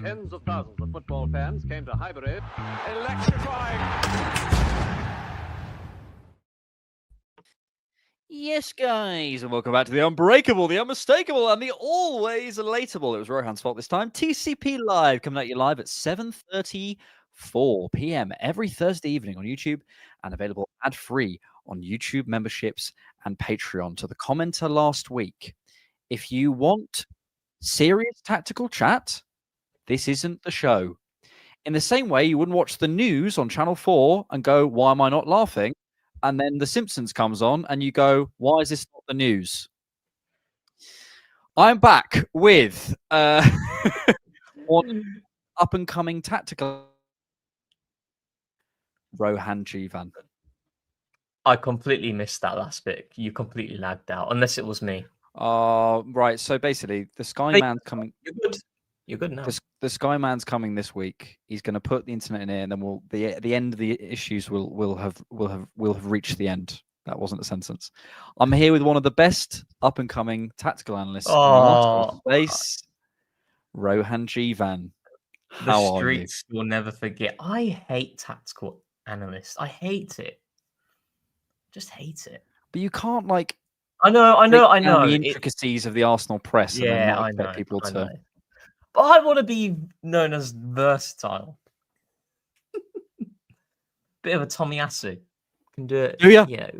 Tens of thousands of football fans came to Highbury. Electrifying. Yes, guys, and welcome back to the Unbreakable, the Unmistakable, and the Always Relatable. It was Rohan's fault this time. TCP Live, coming at you live at 7:34 p.m. every Thursday evening on YouTube, and available ad-free on YouTube memberships and Patreon. To the commenter last week, if you want serious tactical chat, this isn't the show. In the same way, you wouldn't watch the news on Channel 4 and go, why am I not laughing? And then The Simpsons comes on and you go, why is this not the news? I'm back with one up-and-coming tactical Rohan Jivan. I completely missed that last bit. You completely lagged out, unless it was me. Right. So basically, the Skyman's coming. You're good. You're good now. The Skyman's coming this week. He's going to put the internet in here, and then the end of the issues will have reached the end. That wasn't a sentence. I'm here with one of the best up-and-coming tactical analysts in the Arsenal space, Rohan Jivan. How the are you? streets will never forget. I hate tactical analysts. I hate it. Just hate it. But you can't I know. the intricacies of the Arsenal press. Yeah, and then not I expect know. people to. But I want to be known as versatile. Bit of a Tomiyasu. Can do it. Do ya? Yeah.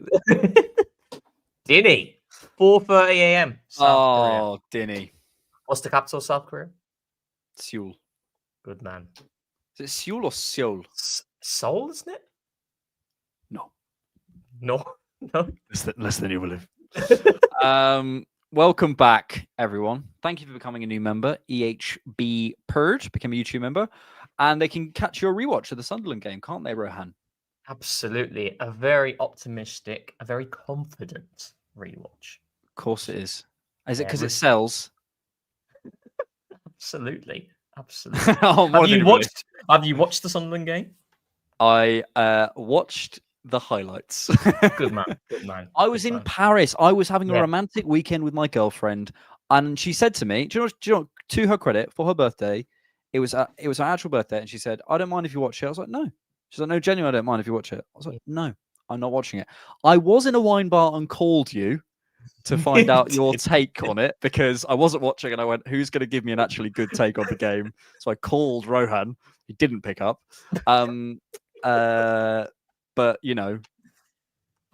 Dinny. 4:30 a.m. South Korea. Dinny. What's the capital of South Korea? Seoul. Good man. Is it Seoul or Seoul? Seoul, isn't it? No. No. Less than you believe. Welcome back, everyone. Thank you for becoming a new member. EHB Purge became a YouTube member, and they can catch your rewatch of the Sunderland game, can't they, Rohan? Absolutely. A very optimistic, a very confident rewatch. Of course it is. Is it because it sells? Absolutely. Have you watched the Sunderland game? I watched the highlights. Good man. I was in Paris. I was having a romantic weekend with my girlfriend, and she said to me, "Do you know? To her credit, for her birthday, it was her actual birthday, and she said, I don't mind if you watch it." I was like, "No." She's like, "No, genuinely, I don't mind if you watch it." I was like, "No, I'm not watching it." I was in a wine bar and called you to find out your take on it because I wasn't watching, and I went, "Who's going to give me an actually good take on the game?" So I called Rohan. He didn't pick up. But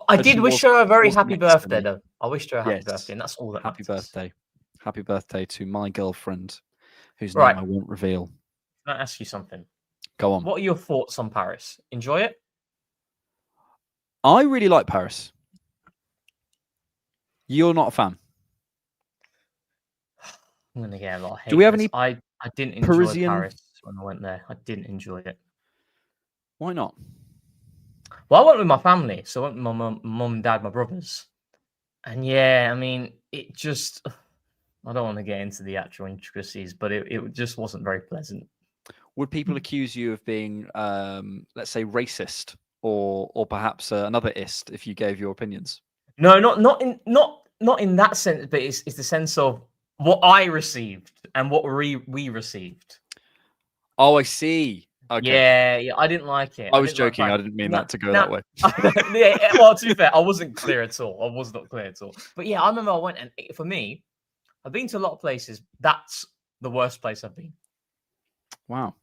I did wish her a very happy birthday, though. I wished her a happy birthday, and that's all that happy matters. birthday. Happy birthday to my girlfriend, whose name I won't reveal. Can I ask you something? Go on. What are your thoughts on Paris? Enjoy it? I really like Paris. You're not a fan? I'm going to get a lot of hate. Do we have any I didn't enjoy Parisian... Paris when I went there. I didn't enjoy it. Why not? Well, I went with my family. So I went with my mum and dad, my brothers. And yeah, I mean, it just... I don't want to get into the actual intricacies, but it just wasn't very pleasant. Would people accuse you of being, let's say, racist or perhaps another ist if you gave your opinions? No, not in that sense, but it's the sense of what I received and what we received. Oh, I see. Okay. Yeah, I didn't like it. I was joking. I didn't mean that to go that way. Well, to be fair, I wasn't clear at all. I was not clear at all. But yeah, I remember I went, and for me, I've been to a lot of places. That's the worst place I've been. Wow.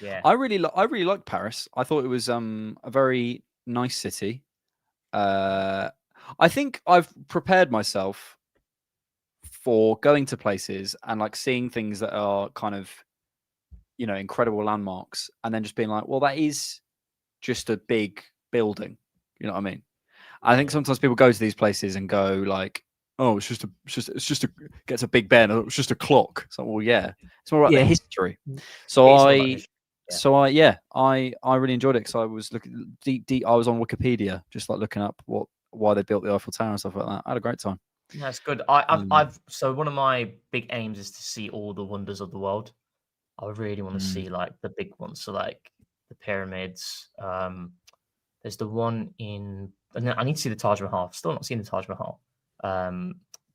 Yeah. I really liked Paris. I thought it was a very nice city. I think I've prepared myself for going to places and seeing things that are kind of, incredible landmarks, and then just being like, well, that is just a big building. You know what I mean? I think sometimes people go to these places and go like, oh, it's just a gets a Big Ben. It's just a clock. It's like, well, yeah, it's more about the history. So I really enjoyed it because I was looking deep. I was on Wikipedia, just looking up why they built the Eiffel Tower and stuff like that. I had a great time. That's good. So one of my big aims is to see all the wonders of the world. I really want to see the big ones. So the pyramids. There's the one I need to see the Taj Mahal. Still not seen the Taj Mahal.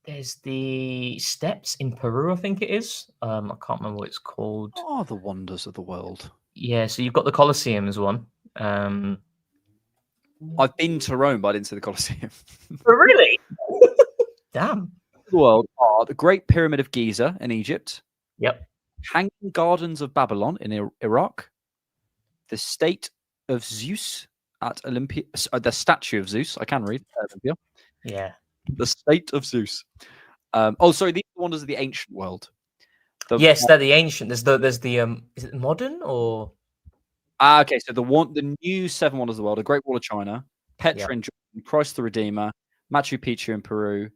There's the steps in Peru, I think it is. I can't remember what it's called. Oh, the wonders of the world. Yeah, so you've got the Colosseum as one. I've been to Rome, but I didn't see the Colosseum. Really? Damn. The world are the Great Pyramid of Giza in Egypt. Yep. Hanging Gardens of Babylon in Iraq. The State of Zeus at Olympia. The statue of Zeus. I can read Olympia. Yeah. The State of Zeus. Sorry, these are the wonders of the ancient world. Yes, they're the ancient. There's the is it modern or okay, so the new seven wonders of the world: the Great Wall of China, Petra in Jordan, Christ the Redeemer, Machu Picchu in Peru,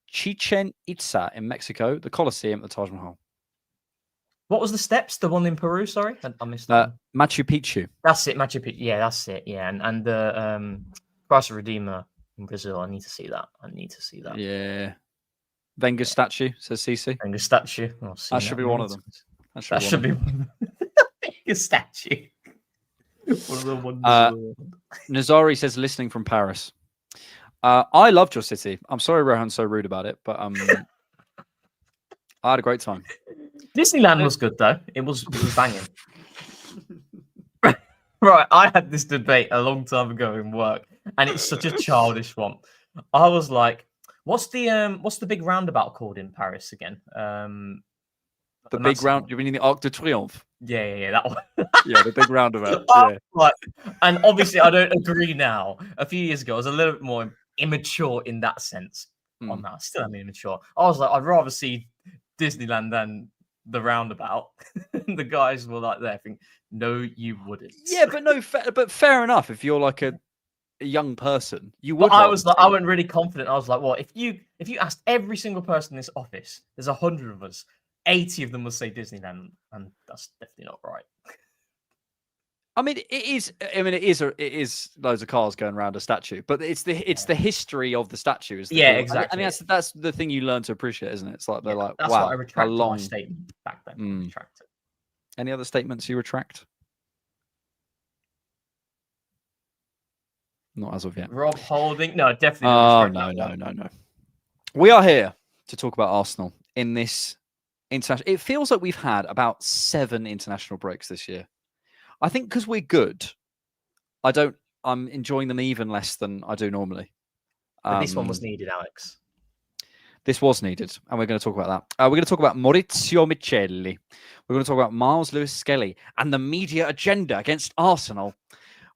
Chichen Itza in Mexico, the Colosseum, the Taj Mahal. what was the steps? The one in Peru, sorry? I missed that. Machu Picchu. That's it, Machu Picchu. Yeah, that's it. Yeah, and the Christ the Redeemer in Brazil. I need to see that. Yeah. Wenger's statue, says CC. Wenger's statue. That should be one of them. That should be Wenger's statue. One of the wonders. Nazari says, listening from Paris. I loved your city. I'm sorry Rohan's so rude about it, but I had a great time. Disneyland was good though. It was banging. Right, I had this debate a long time ago in work, and it's such a childish one. I was like, "What's the big roundabout called in Paris again?" The big round. You mean the Arc de Triomphe? Yeah, that one. Yeah, the big roundabout. Yeah. Like, and obviously, I don't agree now. A few years ago, I was a little bit more immature in that sense. Oh no, I still am immature. I was like, I'd rather see Disneyland than the roundabout. The guys were like, there, think, no, you wouldn't. Yeah, but no, but fair enough. If you're like a young person, you would. But I was like, I went really confident. I was like, well, if you asked every single person in this office, there's 100 of us, 80 of them will say Disneyland, and that's definitely not right. I mean, it is. I mean, it is loads of cars going around a statue, but it's the history of the statue. Exactly. I mean, that's the thing you learn to appreciate, isn't it? It's like they're like, that's wow, why I retracted my statement back then. Retract it. Any other statements you retract? Not as of yet. Rob Holding, no, definitely. Oh no. We are here to talk about Arsenal in this international. It feels like we've had about 7 international breaks this year. I think because we're good, I'm enjoying them even less than I do normally. But this one was needed, Alex. This was needed, and we're going to talk about that. We're going to talk about Maurizio Michelli. We're going to talk about Miles Lewis-Skelly and the media agenda against Arsenal.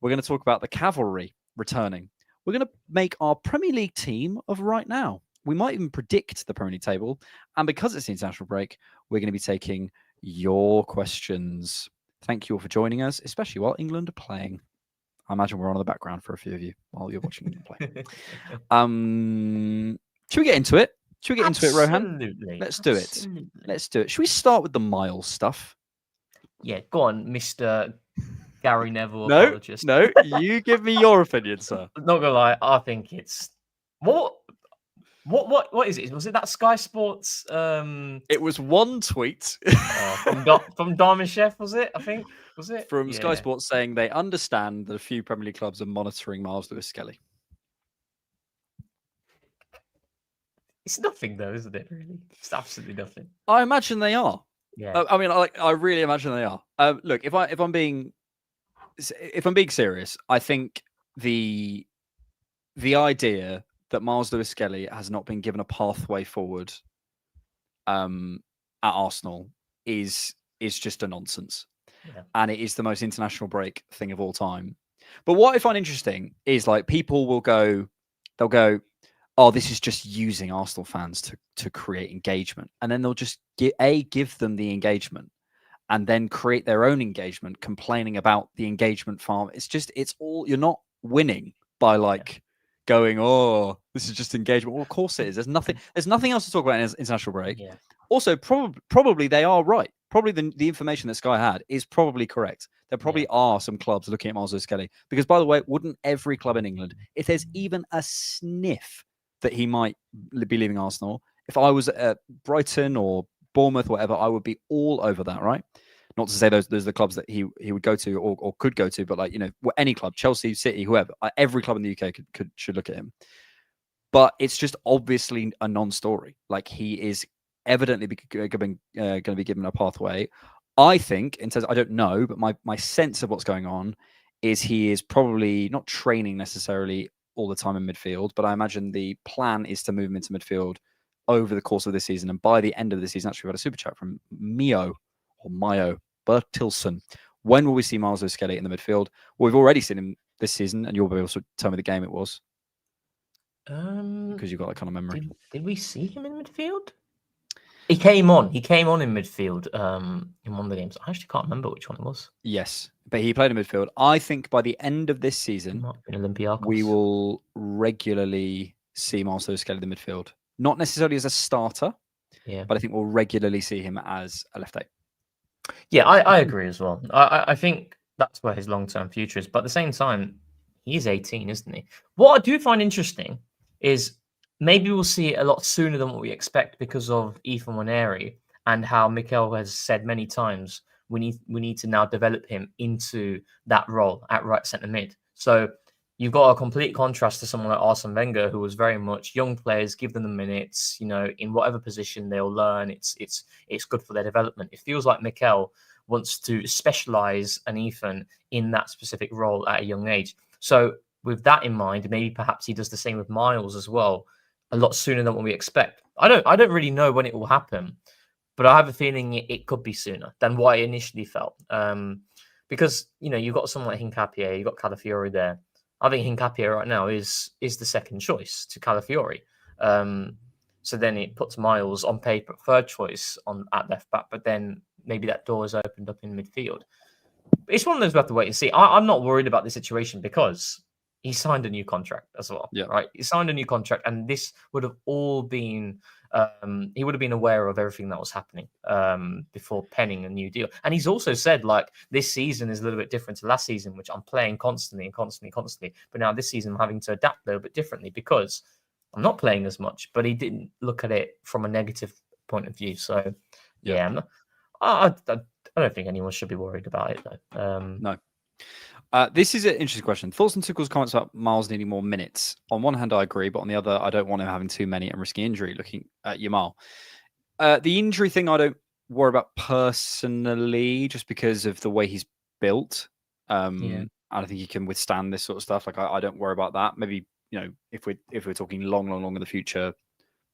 We're going to talk about the cavalry returning. We're going to make our Premier League team of right now. We might even predict the Premier League table. And because it's the international break, we're going to be taking your questions. Thank you all for joining us, especially while England are playing. I imagine we're on in the background for a few of you while you're watching them play. Should we get into it? Should we get into it, Rohan? Let's do it. Let's do it. Should we start with the Miles stuff? Yeah, go on, Mr. Gary Neville. Apologist. No, you give me your opinion, sir. Not gonna lie, I think it's what is it? Was it that Sky Sports? It was one tweet from Diamond Chef, was it? I think was it from Sky Sports saying they understand that a few Premier League clubs are monitoring Miles Lewis-Skelly. It's nothing, though, isn't it? Really, it's absolutely nothing. I imagine they are. Yeah. I mean, I really imagine they are. Look, if I'm being serious, I think the idea that Miles Lewis-Skelly has not been given a pathway forward at Arsenal is just a nonsense. Yeah. And it is the most international break thing of all time. But what I find interesting is like people will go, they'll go, oh, this is just using Arsenal fans to create engagement. And then they'll just give them the engagement and then create their own engagement, complaining about the engagement farm. It's all, you're not winning by going, oh, this is just engagement. Well, of course it is. There's nothing else to talk about in international break. Yeah. Also, probably they are right. Probably the information that Sky had is probably correct. There probably are some clubs looking at Miles Lewis-Skelly. Because, by the way, wouldn't every club in England, if there's even a sniff that he might be leaving Arsenal, if I was at Brighton or Bournemouth, or whatever, I would be all over that, right? Not to say those are the clubs that he would go to or could go to, but any club, Chelsea, City, whoever, every club in the UK should look at him. but it's just obviously a non-story. Like, he is evidently going to be given a pathway. I think, in terms, I don't know, but my sense of what's going on is he is probably not training necessarily all the time in midfield, but I imagine the plan is to move him into midfield over the course of this season. And by the end of the season, actually, we had a super chat from Mio Bertilson. When will we see Miles O'Skelly in the midfield? Well, we've already seen him this season, and you'll be able to tell me the game it was. Because you've got that kind of memory. Did we see him in midfield? He came on in midfield in one of the games. I actually can't remember which one it was. Yes, but he played in midfield. I think by the end of this season, we will regularly see Miles O'Skelly in the midfield. Not necessarily as a starter, but I think we'll regularly see him as a left 8. Yeah, I agree as well. I think that's where his long-term future is. But at the same time, he's 18, isn't he? What I do find interesting is maybe we'll see it a lot sooner than what we expect because of Ethan Waneri and how Mikel has said many times we need to now develop him into that role at right centre mid. So you've got a complete contrast to someone like Arsene Wenger, who was very much young players, give them the minutes, in whatever position they'll learn. It's good for their development. It feels like Mikel wants to specialise an Ethan in that specific role at a young age. So with that in mind, maybe perhaps he does the same with Miles as well, a lot sooner than what we expect. I don't really know when it will happen, but I have a feeling it could be sooner than what I initially felt. Because you've got someone like Hincapié, you've got Calafiori there. I think Hincapié right now is the second choice to Calafiori. So then it puts Miles on paper third choice at left back, but then maybe that door is opened up in midfield. It's one of those we have to wait and see. I'm not worried about the situation because he signed a new contract as well. Yeah. Right. He signed a new contract, and this would have all been. He would have been aware of everything that was happening before penning a new deal. And he's also said, like, this season is a little bit different to last season, which I'm playing constantly. But now this season I'm having to adapt a little bit differently because I'm not playing as much. But he didn't look at it from a negative point of view. So I don't think anyone should be worried about it though. No. This is an interesting question. Thoughts on Tuchel's comments about Miles needing more minutes? On one hand, I agree, but on the other, I don't want him having too many and risking injury. Looking at Yamal, the injury thing, I don't worry about personally, just because of the way he's built. I don't think he can withstand this sort of stuff. Like, I don't worry about that. Maybe if we're talking long in the future,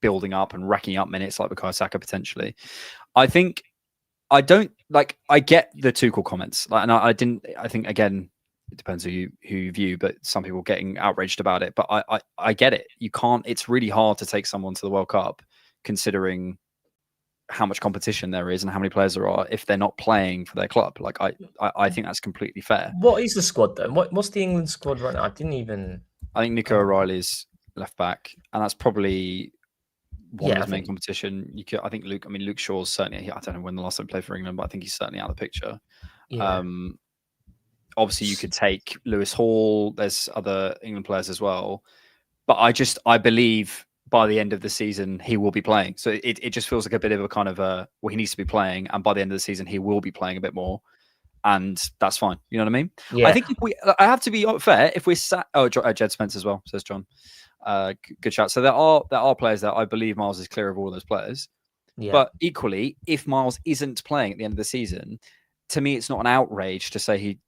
building up and racking up minutes like Bukayo Saka potentially. I think I don't like. I get the Tuchel comments, and I think again. It depends who you view, but some people getting outraged about it. But I get it. You can't. It's really hard to take someone to the World Cup, considering how much competition there is and how many players there are if they're not playing for their club. Like I think that's completely fair. What is the squad then? What's the England squad right now? I think Nico O'Reilly's left back, and that's probably one of his main competition. I think Luke Shaw's certainly. I don't know when the last time he played for England, but I think he's certainly out of the picture. Yeah. Obviously, you could take Lewis Hall. There's other England players as well. But I believe by the end of the season, he will be playing. So it just feels like a bit of a kind of he needs to be playing. And by the end of the season, he will be playing a bit more. And that's fine. You know what I mean? Yeah. I think I have to be fair. If we're sat... Oh, Jed Spence as well, says John. Good shout. So there are players that I believe Miles is clear of all those players. Yeah. But equally, if Miles isn't playing at the end of the season, to me, it's not an outrage to say he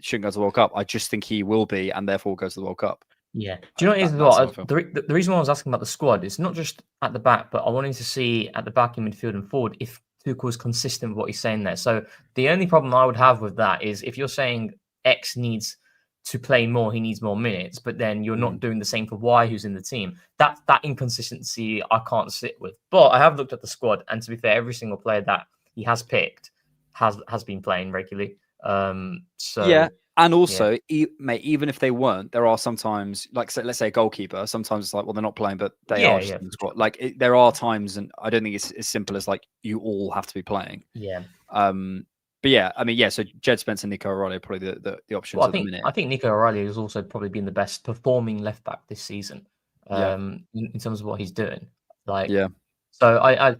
shouldn't go to the World Cup. I just think he will be, and therefore go to the World Cup. Yeah. Do you know what it is? The reason why I was asking about the squad is not just at the back, but I wanted to see at the back in midfield and forward if Tuchel was consistent with what he's saying there. So the only problem I would have with that is if you're saying X needs to play more, he needs more minutes, but then you're not doing the same for Y, who's in the team. That inconsistency I can't sit with. But I have looked at the squad, and to be fair, every single player that he has picked has been playing regularly. And also, even if they weren't, there are sometimes, like, let's say a goalkeeper, sometimes it's like, well, they're not playing, but they are just in the squad. Like, there are times, and I don't think it's as simple as like you all have to be playing. Yeah. But yeah, so Jed Spence and Nico O'Reilly are probably the options at the minute. I think Nico O'Reilly has also probably been the best performing left back this season, in terms of what he's doing. So I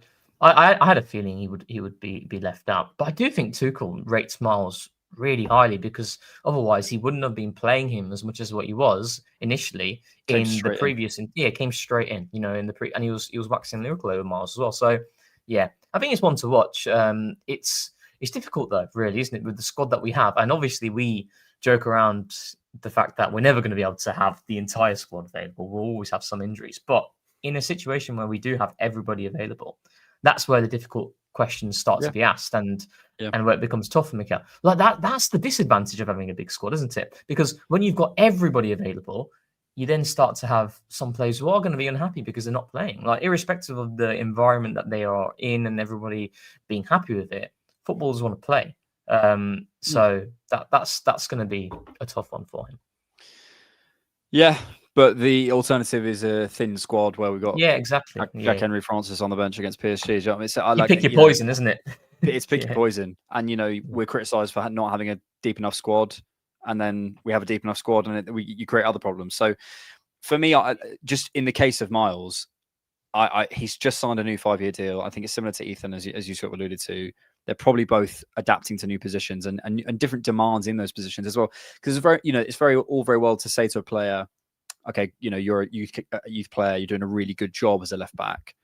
had a feeling he would be left out, but I do think Tuchel rates Miles really highly, because otherwise he wouldn't have been playing him as much as what he was initially in the previous. Came straight in, in the and he was waxing lyrical over Miles as well. So yeah, I think it's one to watch. It's difficult though, really, isn't it, with the squad that we have? And obviously we joke around the fact that we're never going to be able to have the entire squad available. We'll always have some injuries, but in a situation where we do have everybody available, that's where the difficult questions start to be asked, and where it becomes tough for Mikel. Like that's the disadvantage of having a big squad, isn't it? Because when you've got everybody available, you then start to have some players who are going to be unhappy because they're not playing. Like, irrespective of the environment that they are in and everybody being happy with it, footballers want to play. So that's going to be a tough one for him. Yeah, but the alternative is a thin squad where we've got exactly Jack-Henry Francis on the bench against PSG. You know what I mean? So you pick your poison, isn't it? It's pick your poison. And, we're criticised for not having a deep enough squad, and then we have a deep enough squad, and you create other problems. So for me, just in the case of Miles, he's just signed a new 5-year deal. I think it's similar to Ethan, as you sort of alluded to. They're probably both adapting to new positions and different demands in those positions as well. Because it's very well to say to a player, okay, you're a youth player, you're doing a really good job as a left back,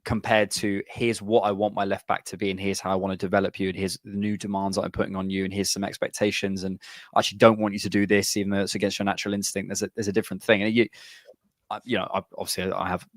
compared to here's what I want my left back to be, and here's how I want to develop you, and here's the new demands that I'm putting on you, and here's some expectations, and I actually don't want you to do this, even though it's against your natural instinct. There's a different thing, and obviously I have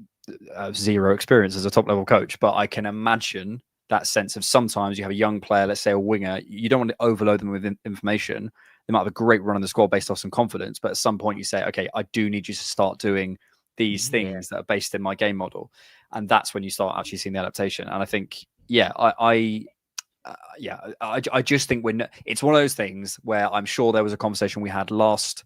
zero experience as a top level coach, but I can imagine that sense of sometimes you have a young player, let's say a winger, you don't want to overload them with information. They might have a great run on the squad based off some confidence, but at some point you say, okay, I do need you to start doing these things that are based in my game model. And that's when you start actually seeing the adaptation. And I think, I just think it's one of those things where I'm sure there was a conversation we had last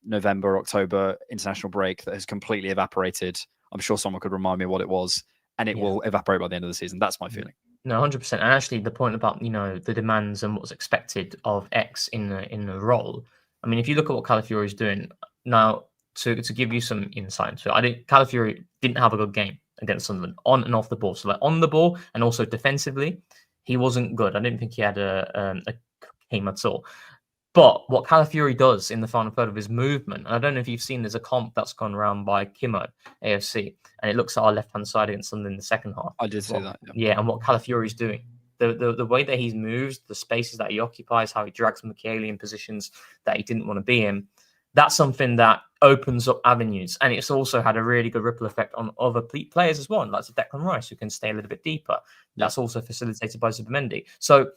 November, October international break that has completely evaporated. I'm sure someone could remind me what it was, and it will evaporate by the end of the season. That's my feeling. No, 100%. And actually, the point about the demands and what's expected of X in the role. I mean, if you look at what Calafiori is doing now, to give you some insight into it, Calafiori didn't have a good game against Sunderland on and off the ball. So like on the ball and also defensively, he wasn't good. I didn't think he had a game at all. But what Calafiori does in the final third of his movement, and I don't know if you've seen, there's a comp that's gone around by Kimo AFC, and it looks at our left-hand side against Sunderland in the second half. I did see that. Yeah, and what Calafiori is doing. The way that he moves, the spaces that he occupies, how he drags Michele in positions that he didn't want to be in, that's something that opens up avenues. And it's also had a really good ripple effect on other players as well, like Declan Rice, who can stay a little bit deeper. That's also facilitated by Zubimendi. So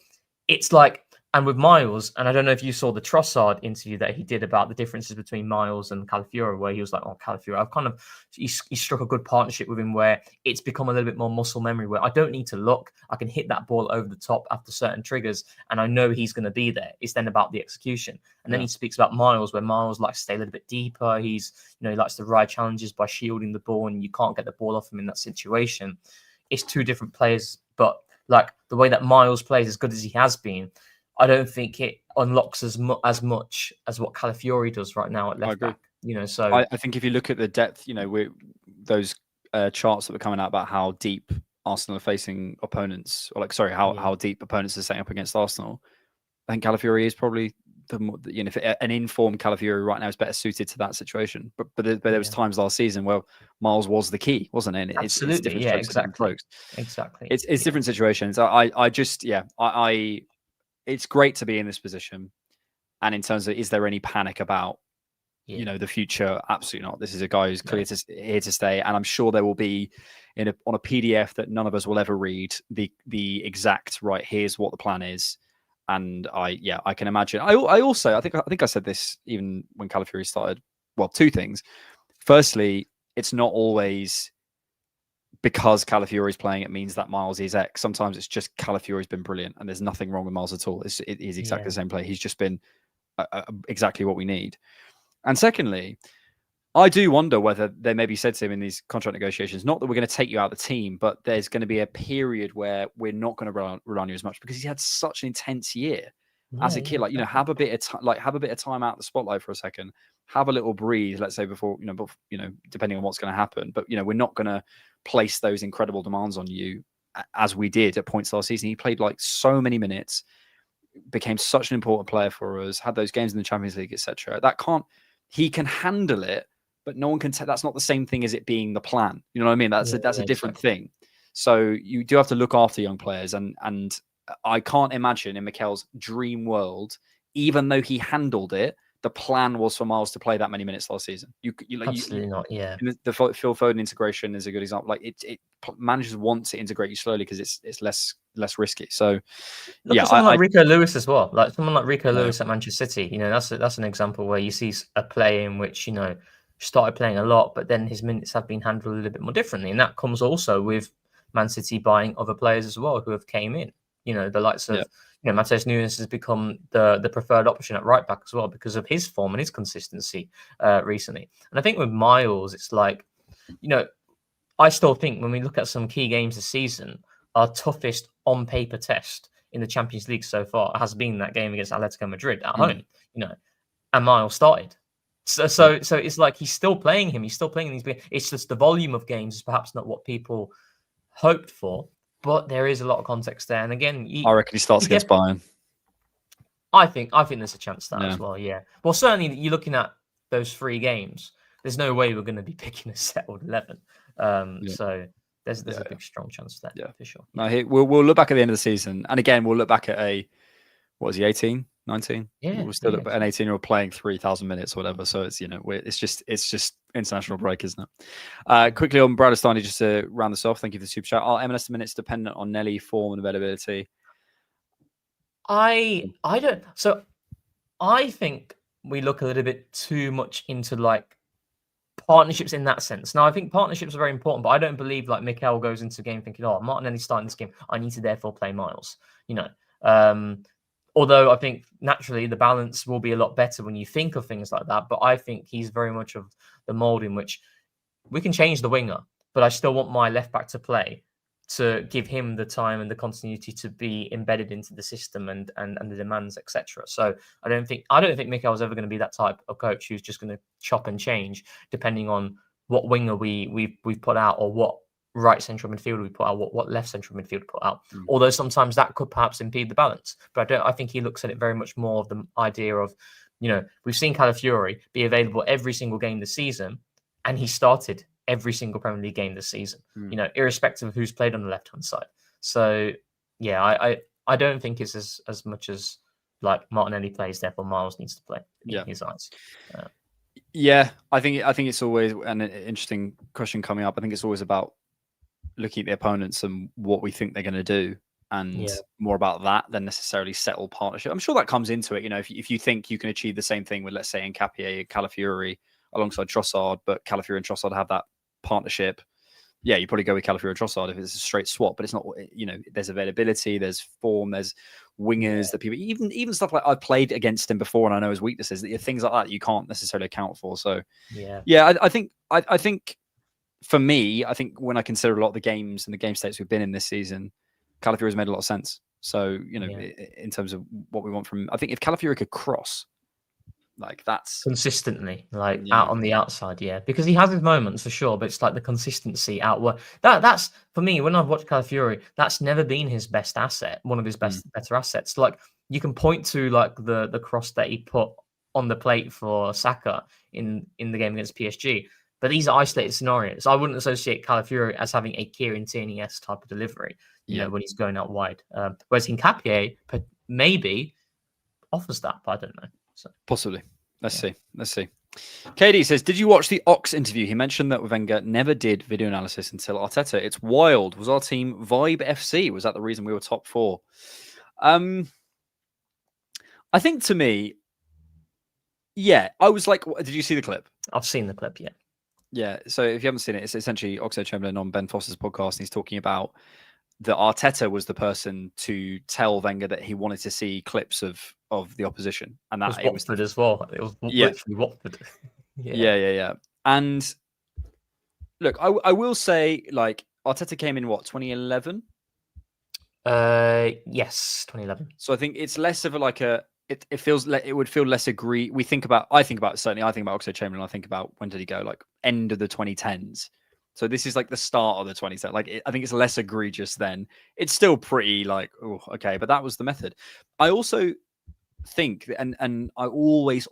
it's like, and with Miles, and I don't know if you saw the Trossard interview that he did about the differences between Miles and Calafiori, where he was like, oh, Calafiori, he struck a good partnership with him where it's become a little bit more muscle memory, where I don't need to look. I can hit that ball over the top after certain triggers, and I know he's going to be there. It's then about the execution. And then he speaks about Miles, where Miles likes to stay a little bit deeper. He likes to ride challenges by shielding the ball, and you can't get the ball off him in that situation. It's two different players, but like the way that Miles plays, as good as he has been, I don't think it unlocks as much as what Calafiori does right now at left back. So I think if you look at the depth, those charts that were coming out about how deep Arsenal are facing opponents, or how deep opponents are setting up against Arsenal. I think Calafiori is probably an informed Calafiori right now is better suited to that situation. But there was times last season where Miles was the key, wasn't it? Absolutely, exactly. It's different situations. It's great to be in this position. And in terms of, is there any panic about, the future? Absolutely not. This is a guy who's clear here to stay. And I'm sure there will be on a PDF that none of us will ever read the exact, right, here's what the plan is. And I can imagine. I think I said this even when Calafiori started. Well, two things. Firstly, it's not always because Calafiori is playing, it means that Miles is X. Sometimes it's just Calafiori's been brilliant, and there's nothing wrong with Miles at all. He's exactly the same player. He's just been exactly what we need. And secondly, I do wonder whether they maybe said to him in these contract negotiations, not that we're going to take you out of the team, but there's going to be a period where we're not going to rely on you as much, because he's had such an intense year as a kid. Have a bit of time out of the spotlight for a second, have a little breathe, let's say before, depending on what's going to happen. But, we're not going to place those incredible demands on you as we did at points last season. He played like so many minutes, became such an important player for us, had those games in the Champions League, etc. He can handle it, but no one can that's not the same thing as it being the plan. You know what I mean? That's a different thing. So you do have to look after young players, and I can't imagine in Mikel's dream world, even though he handled it, the plan was for Miles to play that many minutes last season. Absolutely not. Yeah. The Phil Foden integration is a good example. Like managers want to integrate you slowly because it's less risky. So look at someone like Rico Lewis as well. Like someone like Rico Lewis at Manchester City. You know, that's an example where you see a play in which, you know, started playing a lot, but then his minutes have been handled a little bit more differently. And that comes also with Man City buying other players as well who have came in. You know, the likes of, you know, Matheus Nunes has become the preferred option at right back as well because of his form and his consistency recently. And I think with Miles, it's like, you know, I still think when we look at some key games this season, our toughest on paper test in the Champions League so far has been that game against Atletico Madrid at home, you know, and Miles started. So it's like he's still playing him. He's still playing these games. It's just the volume of games is perhaps not what people hoped for. But there is a lot of context there, and again, I reckon he starts against Bayern. I think there's a chance that as well. Yeah. Well, certainly you're looking at those 3 games. There's no way we're going to be picking a settled 11. So there's a big strong chance there. Yeah, for sure. No, we'll look back at the end of the season, and again, we'll look back at what was he, 18, 19? Yeah, we're still an 18-year-old playing 3,000 minutes or whatever. So it's, you know, it's just international break, isn't it? Quickly on Bradistani, just to round this off. Thank you for the super chat. Are MLS minutes dependent on Nelly form and availability? I don't. So I think we look a little bit too much into like partnerships in that sense. Now, I think partnerships are very important, but I don't believe like Mikel goes into the game thinking, "Oh, Martinelli's starting this game. I need to therefore play Miles." You know. Although I think naturally the balance will be a lot better when you think of things like that. But I think he's very much of the mold in which we can change the winger, but I still want my left back to play to give him the time and the continuity to be embedded into the system and the demands, etc. So I don't think Mikel's ever going to be that type of coach who's just going to chop and change depending on what winger we've put out or what right central midfield we put out, what left central midfield put out. Although sometimes that could perhaps impede the balance. But I think he looks at it very much more of the idea of, you know, we've seen Calafiori be available every single game this season, and he started every single Premier League game this season, you know, irrespective of who's played on the left-hand side. So, yeah, I don't think it's as much as like Martinelli plays, therefore Miles needs to play in his eyes. Yeah, I think it's always an interesting question coming up. I think it's always about looking at the opponents and what we think they're going to do, and more about that than necessarily settle partnership. I'm sure that comes into it. You know, if you think you can achieve the same thing with, let's say, Nkapie, Calafiori alongside Trossard, but Calafiori and Trossard have that partnership, you probably go with Calafiori and Trossard if it's a straight swap. But it's not. You know, there's availability, there's form, there's wingers that people even stuff like I've played against him before, and I know his weaknesses. Things like that you can't necessarily account for. So I think. For me, I think when I consider a lot of the games and the game states we've been in this season, Calafiori has made a lot of sense. So, you know, in terms of what we want from, I think if Calafiori could cross, like that's consistently, like out on the outside, because he has his moments for sure, but it's like the consistency outwork. That's for me when I've watched Calafiori, that's never been his best asset, one of his better assets. Like you can point to like the cross that he put on the plate for Saka in the game against PSG. But these are isolated scenarios. I wouldn't associate Calafiori as having a Kieran Tierney-esque type of delivery, you know, when he's going out wide. Whereas Nkapie maybe offers that, but I don't know. So possibly. Let's see. KD says, did you watch the Ox interview? He mentioned that Wenger never did video analysis until Arteta. It's wild. Was our team Vibe FC? Was that the reason we were top 4? I think to me, I was like, did you see the clip? I've seen the clip, Yeah, so if you haven't seen it, it's essentially Oxlade-Chamberlain on Ben Foster's podcast, and he's talking about that Arteta was the person to tell Wenger that he wanted to see clips of the opposition, and that it was Watford as well. It was literally Watford. Yeah. And look, I will say, like Arteta came in 2011. Yes, 2011. So I think it's less of a it feels it would feel less agree. I think about Oxlade-Chamberlain. I think about when did he go? Like end of the 2010s. So this is like the start of the 2010. Like I think it's less egregious then. It's still pretty like, oh, okay, but that was the method. I also think, and I always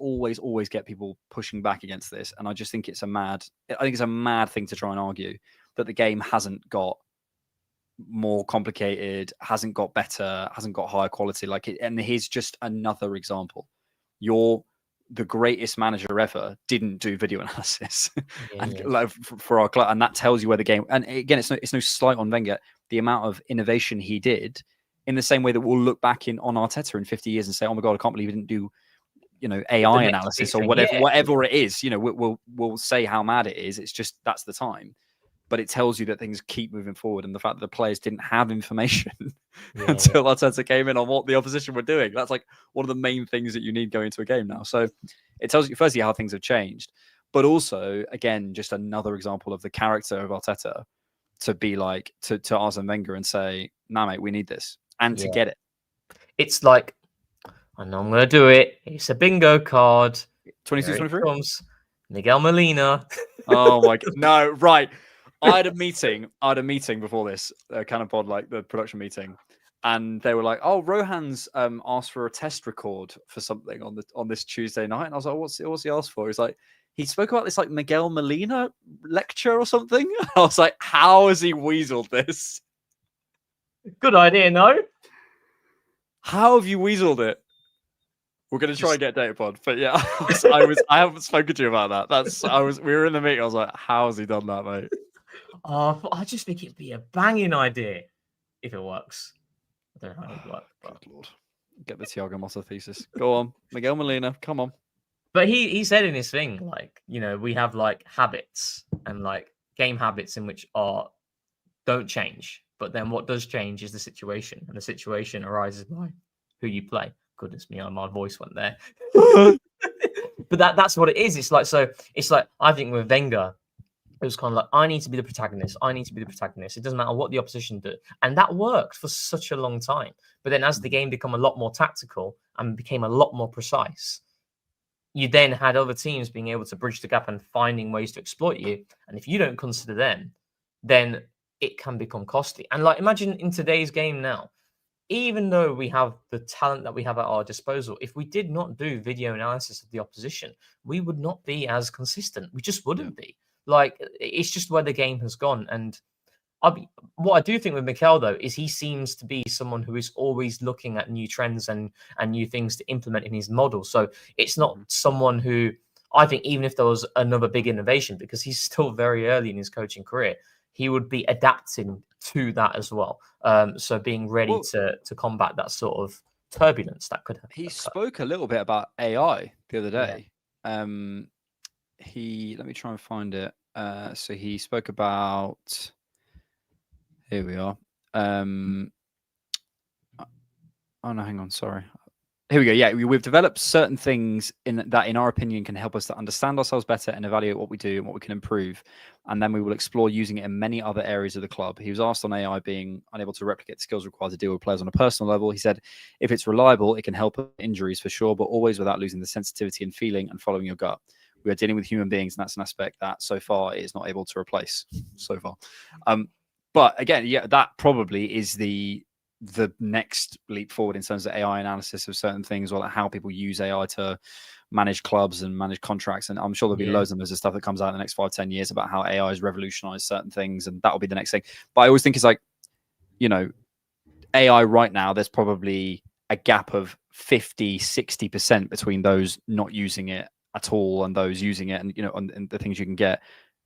get people pushing back against this, and I just think it's a mad thing to try and argue that the game hasn't got more complicated, hasn't got better, hasn't got higher quality. Like it, and here's just another example. You're the greatest manager ever didn't do video analysis like for our club, and that tells you where the game. And again, it's no slight on Wenger. The amount of innovation he did, in the same way that we'll look back on Arteta in 50 years and say, "Oh my god, I can't believe he didn't do, AI analysis or whatever it is." We'll say how mad it is. It's just that's the time. But it tells you that things keep moving forward, and the fact that the players didn't have information until Arteta came in on what the opposition were doing. That's like one of the main things that you need going into a game now. So it tells you firstly how things have changed, but also again just another example of the character of Arteta to be like to Arsene Wenger and say, "Nah, mate, we need this," and to get it. It's like, I know I'm going to do it. It's a bingo card. 22-23 comes Miguel Molina. Oh my god, no, right. I had a meeting before this CannonPod, like the production meeting, and they were like, "Oh, Rohan's asked for a test record for something on this Tuesday night," and I was like, "What's he asked for?" He's like, "He spoke about this like Miguel Molina lecture or something." I was like, "How has he weaseled this? Good idea, no? How have you weaseled it?" We're gonna try and get data pod, but yeah, I haven't spoken to you about that. We were in the meeting. I was like, "How has he done that, mate?" Oh, I just think it'd be a banging idea if it works. I don't know how it would work. But... Good Lord. Get the Thiago Motta thesis. Go on. Miguel Molina, come on. But he said in his thing, like, we have like habits and like game habits in which don't change. But then what does change is the situation. And the situation arises by who you play. Goodness me, my voice went there. But that's what it is. It's like I think with Wenger, it was kind of like, I need to be the protagonist. I need to be the protagonist. It doesn't matter what the opposition do. And that worked for such a long time. But then as the game became a lot more tactical and became a lot more precise, you then had other teams being able to bridge the gap and finding ways to exploit you. And if you don't consider them, then it can become costly. And like, imagine in today's game now, even though we have the talent that we have at our disposal, if we did not do video analysis of the opposition, we would not be as consistent. We just wouldn't be. Like, it's just where the game has gone. And what I do think with Mikel, though, is he seems to be someone who is always looking at new trends and new things to implement in his model. So it's not someone who, I think, even if there was another big innovation, because he's still very early in his coaching career, he would be adapting to that as well. So being ready to combat that sort of turbulence that could happen. He spoke a little bit about AI the other day. Let me try and find it. So he spoke about, here we are. Oh no, hang on, sorry. Here we go. Yeah, we've developed certain things in our opinion, can help us to understand ourselves better and evaluate what we do and what we can improve. And then we will explore using it in many other areas of the club. He was asked on AI being unable to replicate the skills required to deal with players on a personal level. He said, if it's reliable, it can help with injuries for sure, but always without losing the sensitivity and feeling and following your gut. We are dealing with human beings, and that's an aspect that so far it is not able to replace so far. But again, yeah, that probably is the next leap forward in terms of AI analysis of certain things, or like how people use AI to manage clubs and manage contracts. And I'm sure there'll be loads of stuff that comes out in the next 5-10 years about how AI has revolutionized certain things, and that'll be the next thing. But I always think it's like, AI right now, there's probably a gap of 50-60% between those not using it at all and those using it, and and the things you can get.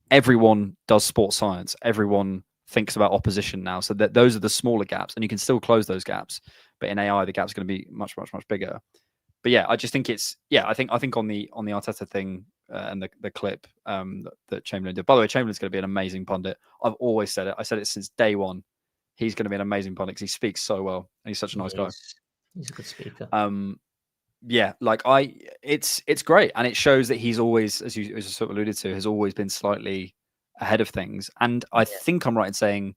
Everyone does sports science. Everyone thinks about opposition now, so that those are the smaller gaps, and you can still close those gaps. But in AI, the gap's going to be much bigger. But yeah, I just think it's I think on the Arteta thing and the clip that Chamberlain did. By the way, Chamberlain's going to be an amazing pundit. I've always said it. I said it since day one. He's going to be an amazing pundit because he speaks so well, and he's such a nice guy. He's a good speaker. Yeah, like it's great, and it shows that he's always, as you sort of alluded to, has always been slightly ahead of things. And I think I'm right in saying,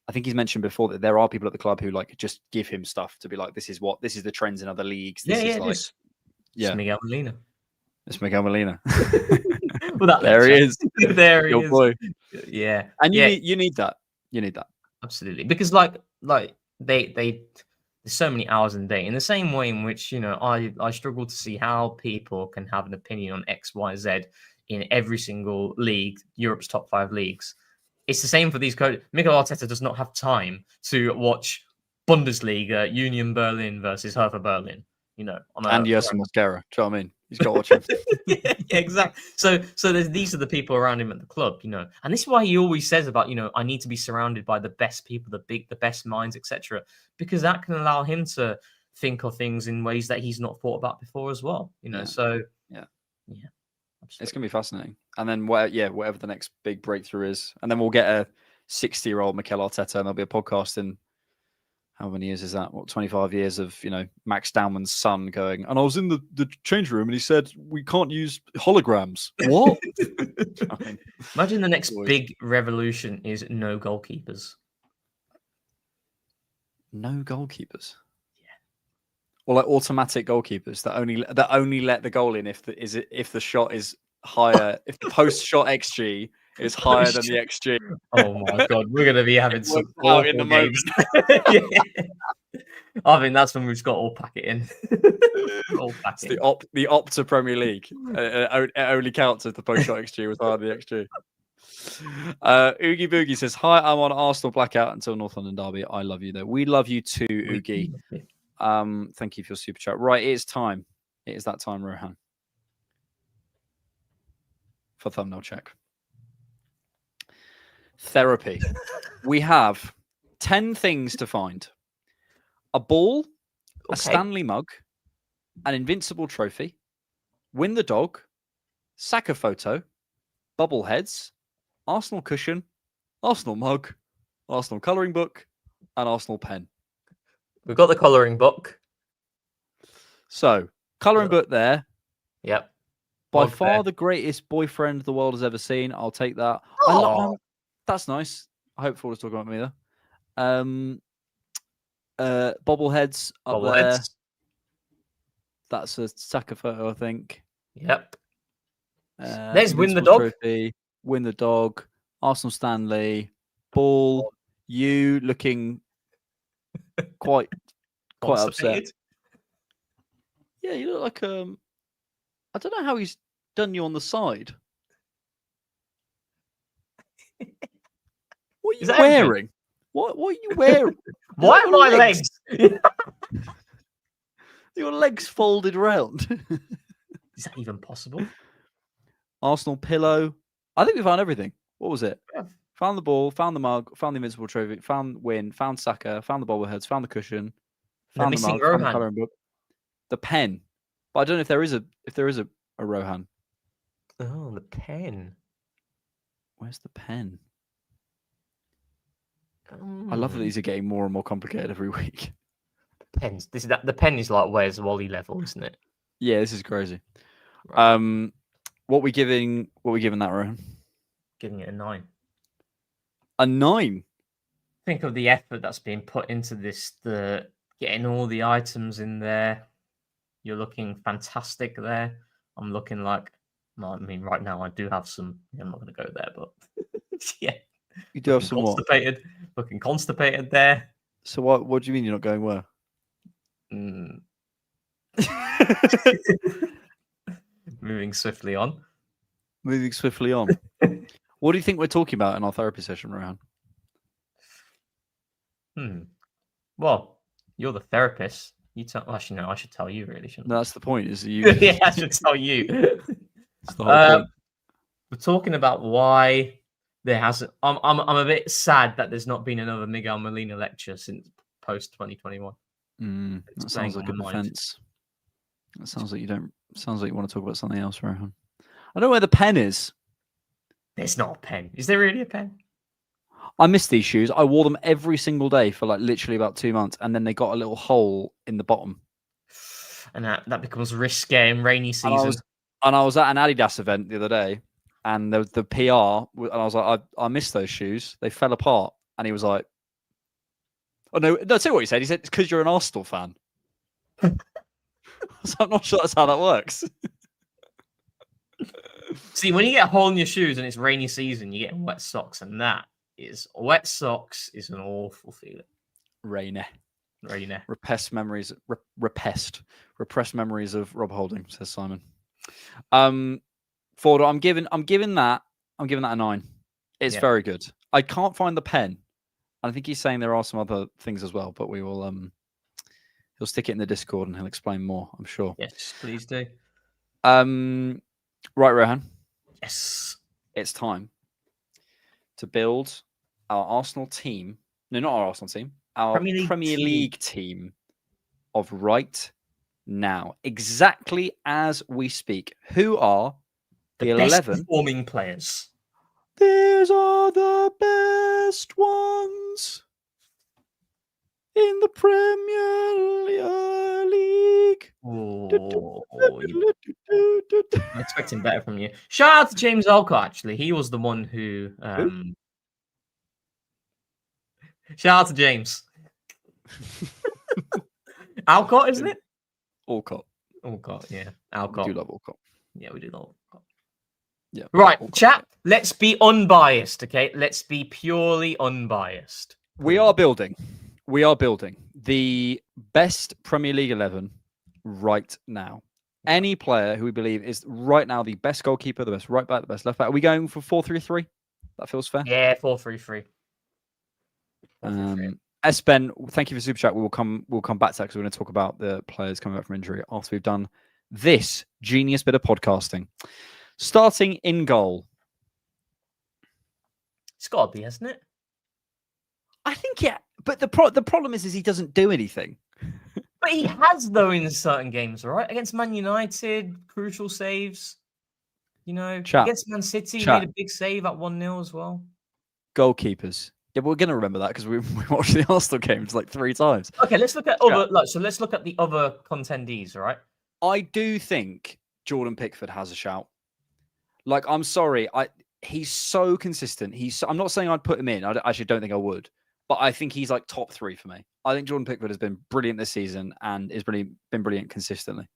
I think he's mentioned before that there are people at the club who like just give him stuff to be like, this is the trends in other leagues. This is like, It's Miguel Molina. It's Miguel Molina. Well, There he is. There he Your is. boy. Yeah, And yeah, you need that. You need that. absolutely. Because like they there's so many hours in the day. In the same way in which I struggle to see how people can have an opinion on X, Y, Z in every single league, Europe's top 5 leagues. It's the same for these coaches. Mikel Arteta does not have time to watch Bundesliga, Union Berlin versus Hertha Berlin. On And Yersin Mosquera. Do you know what I mean? He's got to watch him. yeah, exactly. So these are the people around him at the club, and this is why he always says about, I need to be surrounded by the best people, the best minds, etc., because that can allow him to think of things in ways that he's not thought about before as well. Yeah. So yeah, absolutely. it's gonna be fascinating. And then whatever the next big breakthrough is, and then we'll get a 60-year-old Mikel Arteta, and there'll be a podcast in. How many years is that? 25 years of, Max Downman's son going, and I was in the change room and he said, we can't use holograms. What? Imagine the next big revolution is no goalkeepers. No goalkeepers? Yeah. Or like automatic goalkeepers that only let the goal in if the shot is higher, if the post-shot XG is higher than the XG. Oh my God, we're going to be having some out in the games. I think that's when we've just got all pack it in. It's the Opta Premier League. It only counts if the post-shot XG was higher than the XG. Oogie Boogie says, hi, I'm on Arsenal blackout until North London Derby. I love you though. We love you too, Oogie. Thank you for your super chat. Right, it is time. It is that time, Rohan. For thumbnail check. Therapy. We have 10 things to find. A ball, a Stanley mug, an Invincible trophy, Win the dog, Saka photo, Bubbleheads, Arsenal cushion, Arsenal mug, Arsenal colouring book, and Arsenal pen. We've got the colouring book. So, colouring book there. Yep. By far the greatest boyfriend the world has ever seen. I'll take that. That's nice. I hope Ford was talking about me there. Bobbleheads up there. That's a Saka photo, I think. Yep. There's Win the dog. Trophy, Win the dog. Arsenal Stanley. Ball. You looking quite upset. Yeah, you look like I don't know how he's done you on the side. What are you wearing? What are you wearing? Why are my legs? Your legs folded round. Is that even possible? Arsenal pillow. I think we found everything. What was it? Yeah. Found the ball, found the mug, found the Invincible trophy, found Win, found Saka, found the bobbleheads, found the cushion, found the mug, found the colouring book, the pen. But I don't know if there is a Rohan. Oh, the pen. Where's the pen? I love that these are getting more and more complicated every week. Pens. The pen is like Where's Wally level, isn't it? Yeah, this is crazy. Right. What we giving that, Rohan? Giving it a 9. A 9? Think of the effort that's been put into this, the getting all the items in there. You're looking fantastic there. I'm looking like, I mean, right now I do have some. I'm not going to go there, but yeah, you do have some constipated. Looking constipated there. So what do you mean you're not going where? Moving swiftly on. Moving swiftly on. What do you think we're talking about in our therapy session, Rohan? Well, you're the therapist. You tell. Actually, no, I should tell you. Really, shouldn't I? No, that's the point. Is you? Yeah, I should tell you. That's the whole point. We're talking about why there hasn't. I'm a bit sad that there's not been another Miguel Molina lecture since post 2021. That sounds like a defense. That sounds like you don't. Sounds like you want to talk about something else, Rohan. I don't know where the pen is. There's not a pen. Is there really a pen? I miss these shoes. I wore them every single day for like literally about 2 months, and then they got a little hole in the bottom. And that becomes risque in rainy season. And I was at an Adidas event the other day, and the PR, and I was like, I miss those shoes. They fell apart. And he was like, oh, no, tell you what he said. He said, it's because you're an Arsenal fan. So I'm not sure that's how that works. See, when you get a hole in your shoes and it's rainy season, you get wet socks, and wet socks is an awful feeling. Rainy. Repressed memories of Rob Holding, says Simon. Ford, I'm giving that a 9. It's very good. I can't find the pen. I think he's saying there are some other things as well, but we will he'll stick it in the Discord and he'll explain more, I'm sure. Yes, please do. Right, Rohan. Yes. It's time to build our Arsenal team. No, not our Arsenal team. Our Premier League team of right now. Exactly as we speak. Who are the 11 performing players? These are the best ones in the Premier League. I'm expecting better from you. Shout out to James Alcott, actually. He was the one who... Shout out to James. Alcott, isn't it? Alcott, yeah. Alcott. We do love Alcott. Yeah, we do love Alcott. Yeah. Right, Alcott, chat. Yeah. Let's be unbiased, okay? Let's be purely unbiased. We are building the best Premier League 11 right now. Any player who we believe is right now the best goalkeeper, the best right back, the best left back. Are we going for 4-3-3? That feels fair. Yeah, 4-3-3. Espen, thank you for super chat. We'll come back to that because we're going to talk about the players coming back from injury after we've done this genius bit of podcasting. Starting in goal. It's got to be, hasn't it? I think, yeah. But the problem is he doesn't do anything. But he has, though, in certain games, right? Against Man United, crucial saves. You know, against Man City, he made a big save at 1-0 as well. Goalkeepers. Yeah, but we're going to remember that because we watched the Arsenal games like 3 times. Okay, let's look at other. So let's look at the other contendees, right? I do think Jordan Pickford has a shout. Like, I'm sorry, he's so consistent. I'm not saying I'd put him in. I actually don't think I would, but I think he's like top 3 for me. I think Jordan Pickford has been brilliant this season and has been brilliant consistently.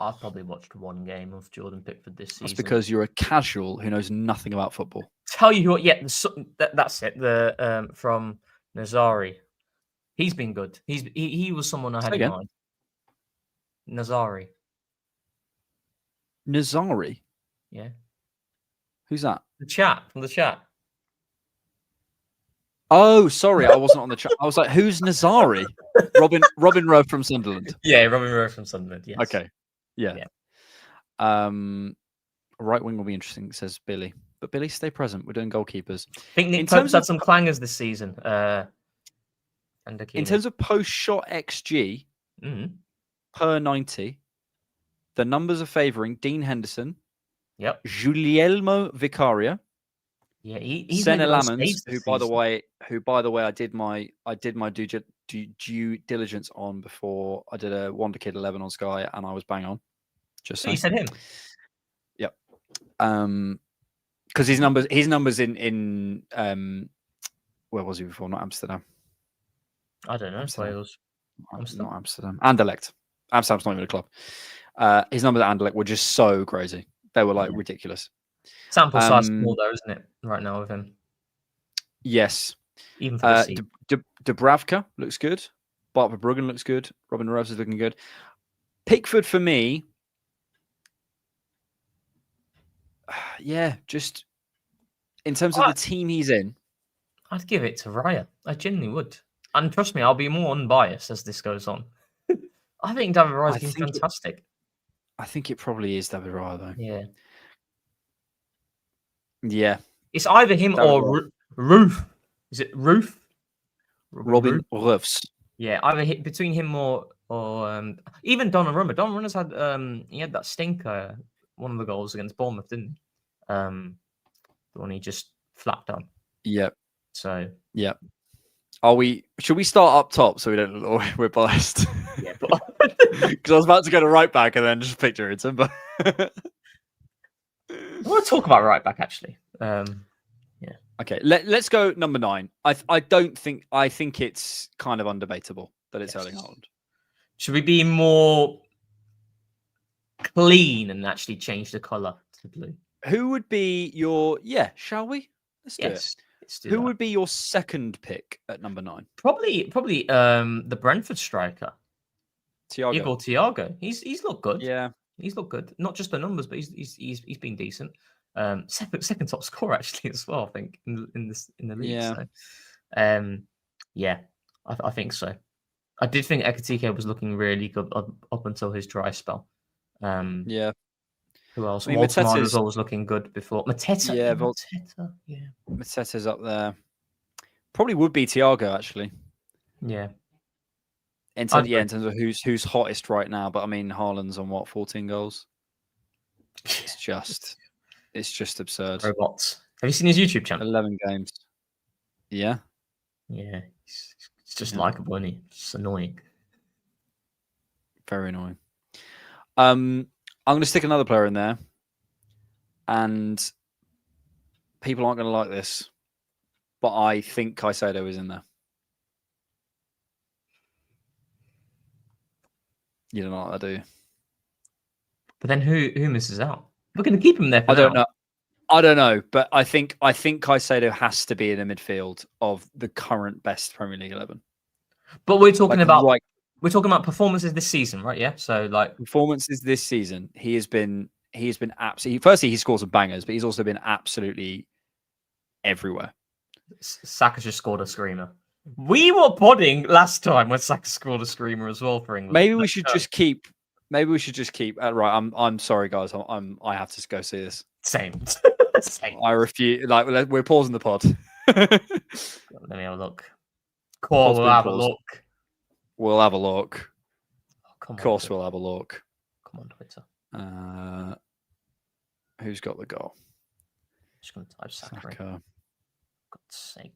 I've probably watched 1 game of Jordan Pickford this season. That's because you're a casual who knows nothing about football. Tell you what, yeah, that's it. The from Nazari, he's been good. He was someone I had in mind. Nazari. Yeah. Who's that? The chat from the chat. Oh, sorry, I wasn't on the chat. I was like, who's Nazari? Robin Rowe from Sunderland. Yeah, Robin Rowe from Sunderland. Yes. Okay. Yeah. Right wing will be interesting, says Billy. But Billy, stay present. We're doing goalkeepers. I think Nick Pope's had some clangers this season. In terms of post-shot XG per 90, the numbers are favouring Dean Henderson. Yep. Guglielmo Vicaria. Yeah, he's Senna Lamans, who by the way, I did my due diligence on before I did a Wonder Kid 11 on Sky, and I was bang on. Just so you said him. Yep. Because his numbers in where was he before? Not Amsterdam. I don't know. Wales. Not Amsterdam. Anderlecht. Amsterdam's not even a club. His numbers at Anderlecht were just so crazy. They were like ridiculous. Sample size small though, isn't it? Right now with him. Yes. Even for the Dubravka looks good. Bart Verbruggen looks good. Robin Rose is looking good. Pickford for me. Yeah, just in terms of the team he's in. I'd give it to Raya. I genuinely would. And trust me, I'll be more unbiased as this goes on. I think David Raya's been fantastic. I think it probably is David Raya, though. Yeah. Yeah. It's either him or Roof. Is it Roof? Robin Roofs. Yeah, either between him or even Donnarumma. Donnarumma's had he had that stinker, one of the goals against Bournemouth, didn't he? The one he just flapped on. Yep. So yeah. Should we start up top so we don't look we're biased? Yeah, because I was about to go to right back and then just picture it. But I want to talk about right back actually. Yeah. Okay, let's go number 9. I think it's kind of undebatable that it's Erling Haaland. Should we be more clean and actually change the colour to blue? Who would be your? Yeah, shall we? Let's do it. Yes. Let's do Who that. would be your second pick at number 9? Probably the Brentford striker, Thiago. Thiago. He's looked good. Yeah. He's looked good. Not just the numbers, but he's been decent. Second top scorer actually as well. I think in the league. Yeah. So, yeah, I think so. I did think Ekitike was looking really good up until his dry spell. Yeah. Who else? I mean, Waldemar was Mateta's- always looking good before. Mateta. Yeah, Mateta. Yeah. Mateta's up there. Probably would be Thiago actually. Yeah. In terms of who's hottest right now, but I mean Haaland's on what 14 goals. It's just absurd. Robots. Have you seen his YouTube channel? 11 games. Yeah. Yeah. It's just likable, isn't he? It's annoying. Very annoying. I'm going to stick another player in there, and people aren't going to like this, but I think Caicedo is in there. You don't like that, do you? But then who misses out? We're going to keep him there for I don't now. know. I don't know, but I think Caicedo has to be in the midfield of the current best Premier League 11. But we're talking about Right. we're talking about performances this season, right? Yeah. So like Performances this season, he has been absolutely. Firstly, he scores some bangers, but he's also been absolutely everywhere. Saka just scored a screamer. We were podding last time when Saka scored a screamer as well for England. Maybe we should just keep. Right, I'm sorry, guys. I have to go see this. Same. I refuse. Like we're pausing the pod. Let me have a look. Cool, we'll have a look. We'll have a look. Oh, come on, Of course, Twitter. we'll have a look. Come on, Twitter. Who's got the goal? Just gonna type Saka. Saka. God's sake.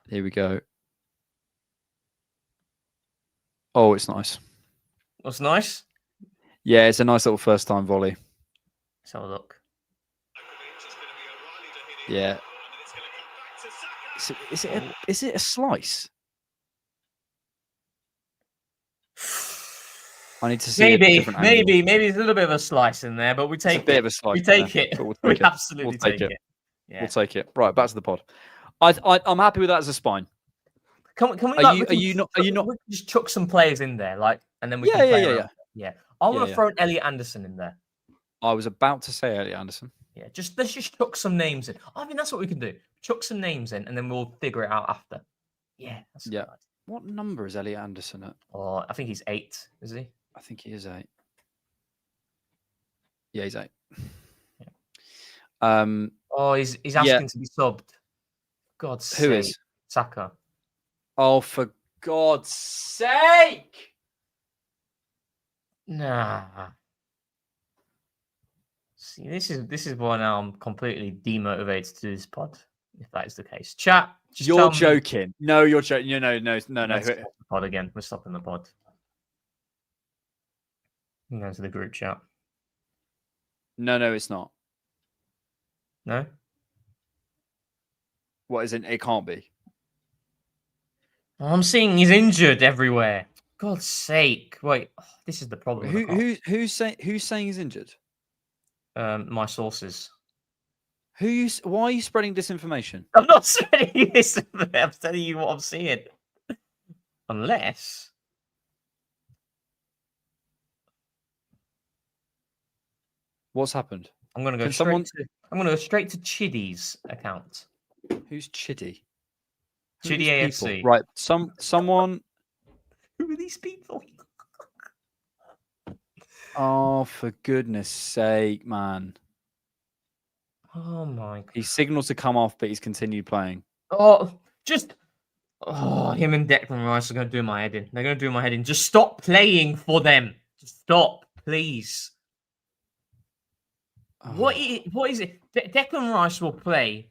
Here we go. Oh, it's nice. What's nice? Yeah, it's a nice little first-time volley. Let's have a look. Yeah. Is it a slice? I need to see a different angle. Maybe there's a little bit of a slice in there, but we take It's a bit of a slice. We take it. But we'll We take it. absolutely We'll take take it. it. Yeah. We'll take it. Right, back to the pod. I'm happy with that as a spine. Can we? Are Like, you not? we can just chuck some players in there, like, and then we Yeah, can play yeah, around. Yeah. I want to Yeah. throw an Elliot Anderson in there. I was about to say Elliot Anderson. Yeah, let's just chuck some names in. I mean, that's what we can do. Chuck some names in, and then we'll figure it out after. Yeah. That's a good idea. What number is Elliot Anderson at? Oh, I think he's 8. Is he? I think he is 8. Yeah, he's 8. Yeah. Oh, he's asking to be subbed. God's sake. Who is? Saka. Oh, for God's sake! Nah. See, this is why now I'm completely demotivated to do this pod. If that is the case, chat. You're joking. No, you're joking. No. Let's stop the pod again. We're stopping the pod. I'm going to the group chat. No, it's not. No. What is it? It can't be. I'm seeing he's injured everywhere. God's sake! Wait, this is the problem. Who's saying he's injured? My sources. Why are you spreading disinformation? I'm not spreading this. I'm telling you what I'm seeing. Unless. What's happened? I'm gonna go straight to Chidi's account. Who's Chidi? Chidi AFC. Right. Someone. Who are these people? Oh, for goodness sake, man. Oh my God. He signaled to come off, but he's continued playing. Him and Declan Rice are going to do my head in. They're going to do my head in. Just stop playing for them. Just stop, please. Oh. What is it? Declan Rice will play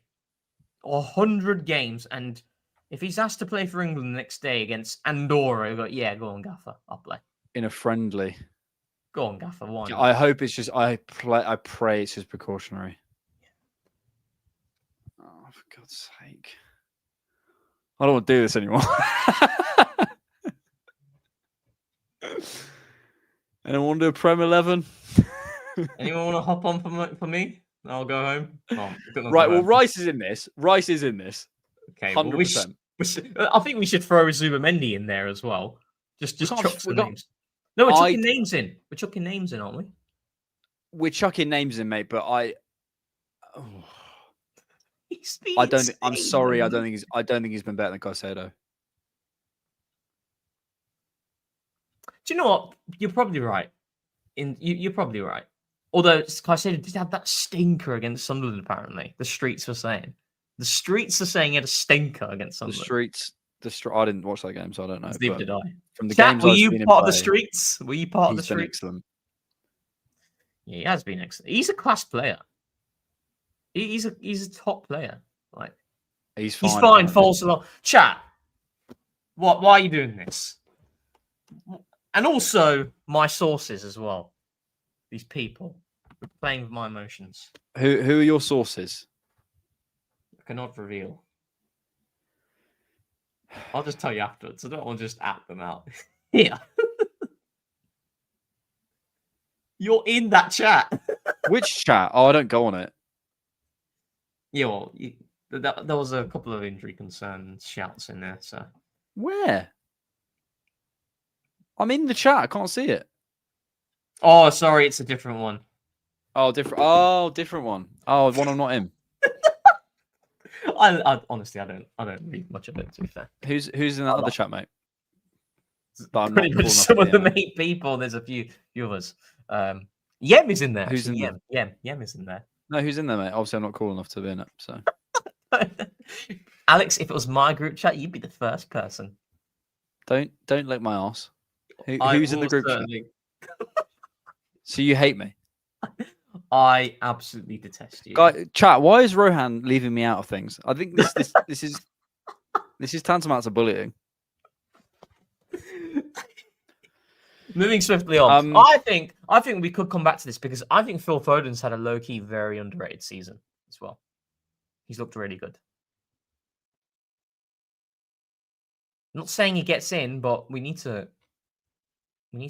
100 games, and if he's asked to play for England the next day against Andorra, he'll go, yeah, go on, Gaffer. I'll play. In a friendly. Go on, Gaffer. Why not? I hope it's just. I pray it's just precautionary. Oh, for God's sake! I don't want to do this anymore. Anyone want to do a Prem 11? Anyone want to hop on for me? I'll go home. Right. Well, Rice is in this. Okay. 100%. I think we should throw Zubimendi in there as well. Just can't chuck f- some we can't- names. No, we're I- chucking names in. We're chucking names in, aren't we? We're chucking names in, mate. But I He's been don't. insane, I'm sorry. man. I don't think he's been better than Caicedo. Do you know what? You're probably right. You're probably right. Although Caicedo did have that stinker against Sunderland, apparently. The streets were saying. The streets are saying he had a stinker against Sunderland. I didn't watch that game, so I don't know. Neither but did I. From the Chat, games were I've you seen him part of the play, streets? Were you part of the he's been streets? excellent. Yeah, he has been excellent. He's a class player. He's a top player. Like He's fine. he's fine. False alarm. Chat. What? Why are you doing this? And also my sources as well. These people playing with my emotions. Who are your sources? I cannot reveal. I'll just tell you afterwards. I don't want to just act them out. Here. You're in that chat. Which chat? Oh, I don't go on it. Yeah, well, there was a couple of injury concerns shouts in there, so. Where? I'm in the chat. I can't see it. Oh, sorry, it's a different one. Oh, different. Oh, different one. Oh, one I'm not in. I honestly, I don't read much of it. To be fair, Who's in that other chat, mate? But I'm pretty not much cool enough some to of be the in it. main people. There's a few others. Yem is in there. Who's actually. in there? Yem is in there. No, who's in there, mate? Obviously, I'm not cool enough to be in it. So, Alex, if it was my group chat, you'd be the first person. don't lick my ass. I Who's in the will group chat? certainly- So you hate me, I absolutely detest you. chat. Why is Rohan leaving me out of things? I think this is tantamount to bullying. Moving swiftly on, Um, I think we could come back to this because I think Phil Foden's had a low-key, very underrated season as well. He's looked really good. I'm not saying he gets in, but we need to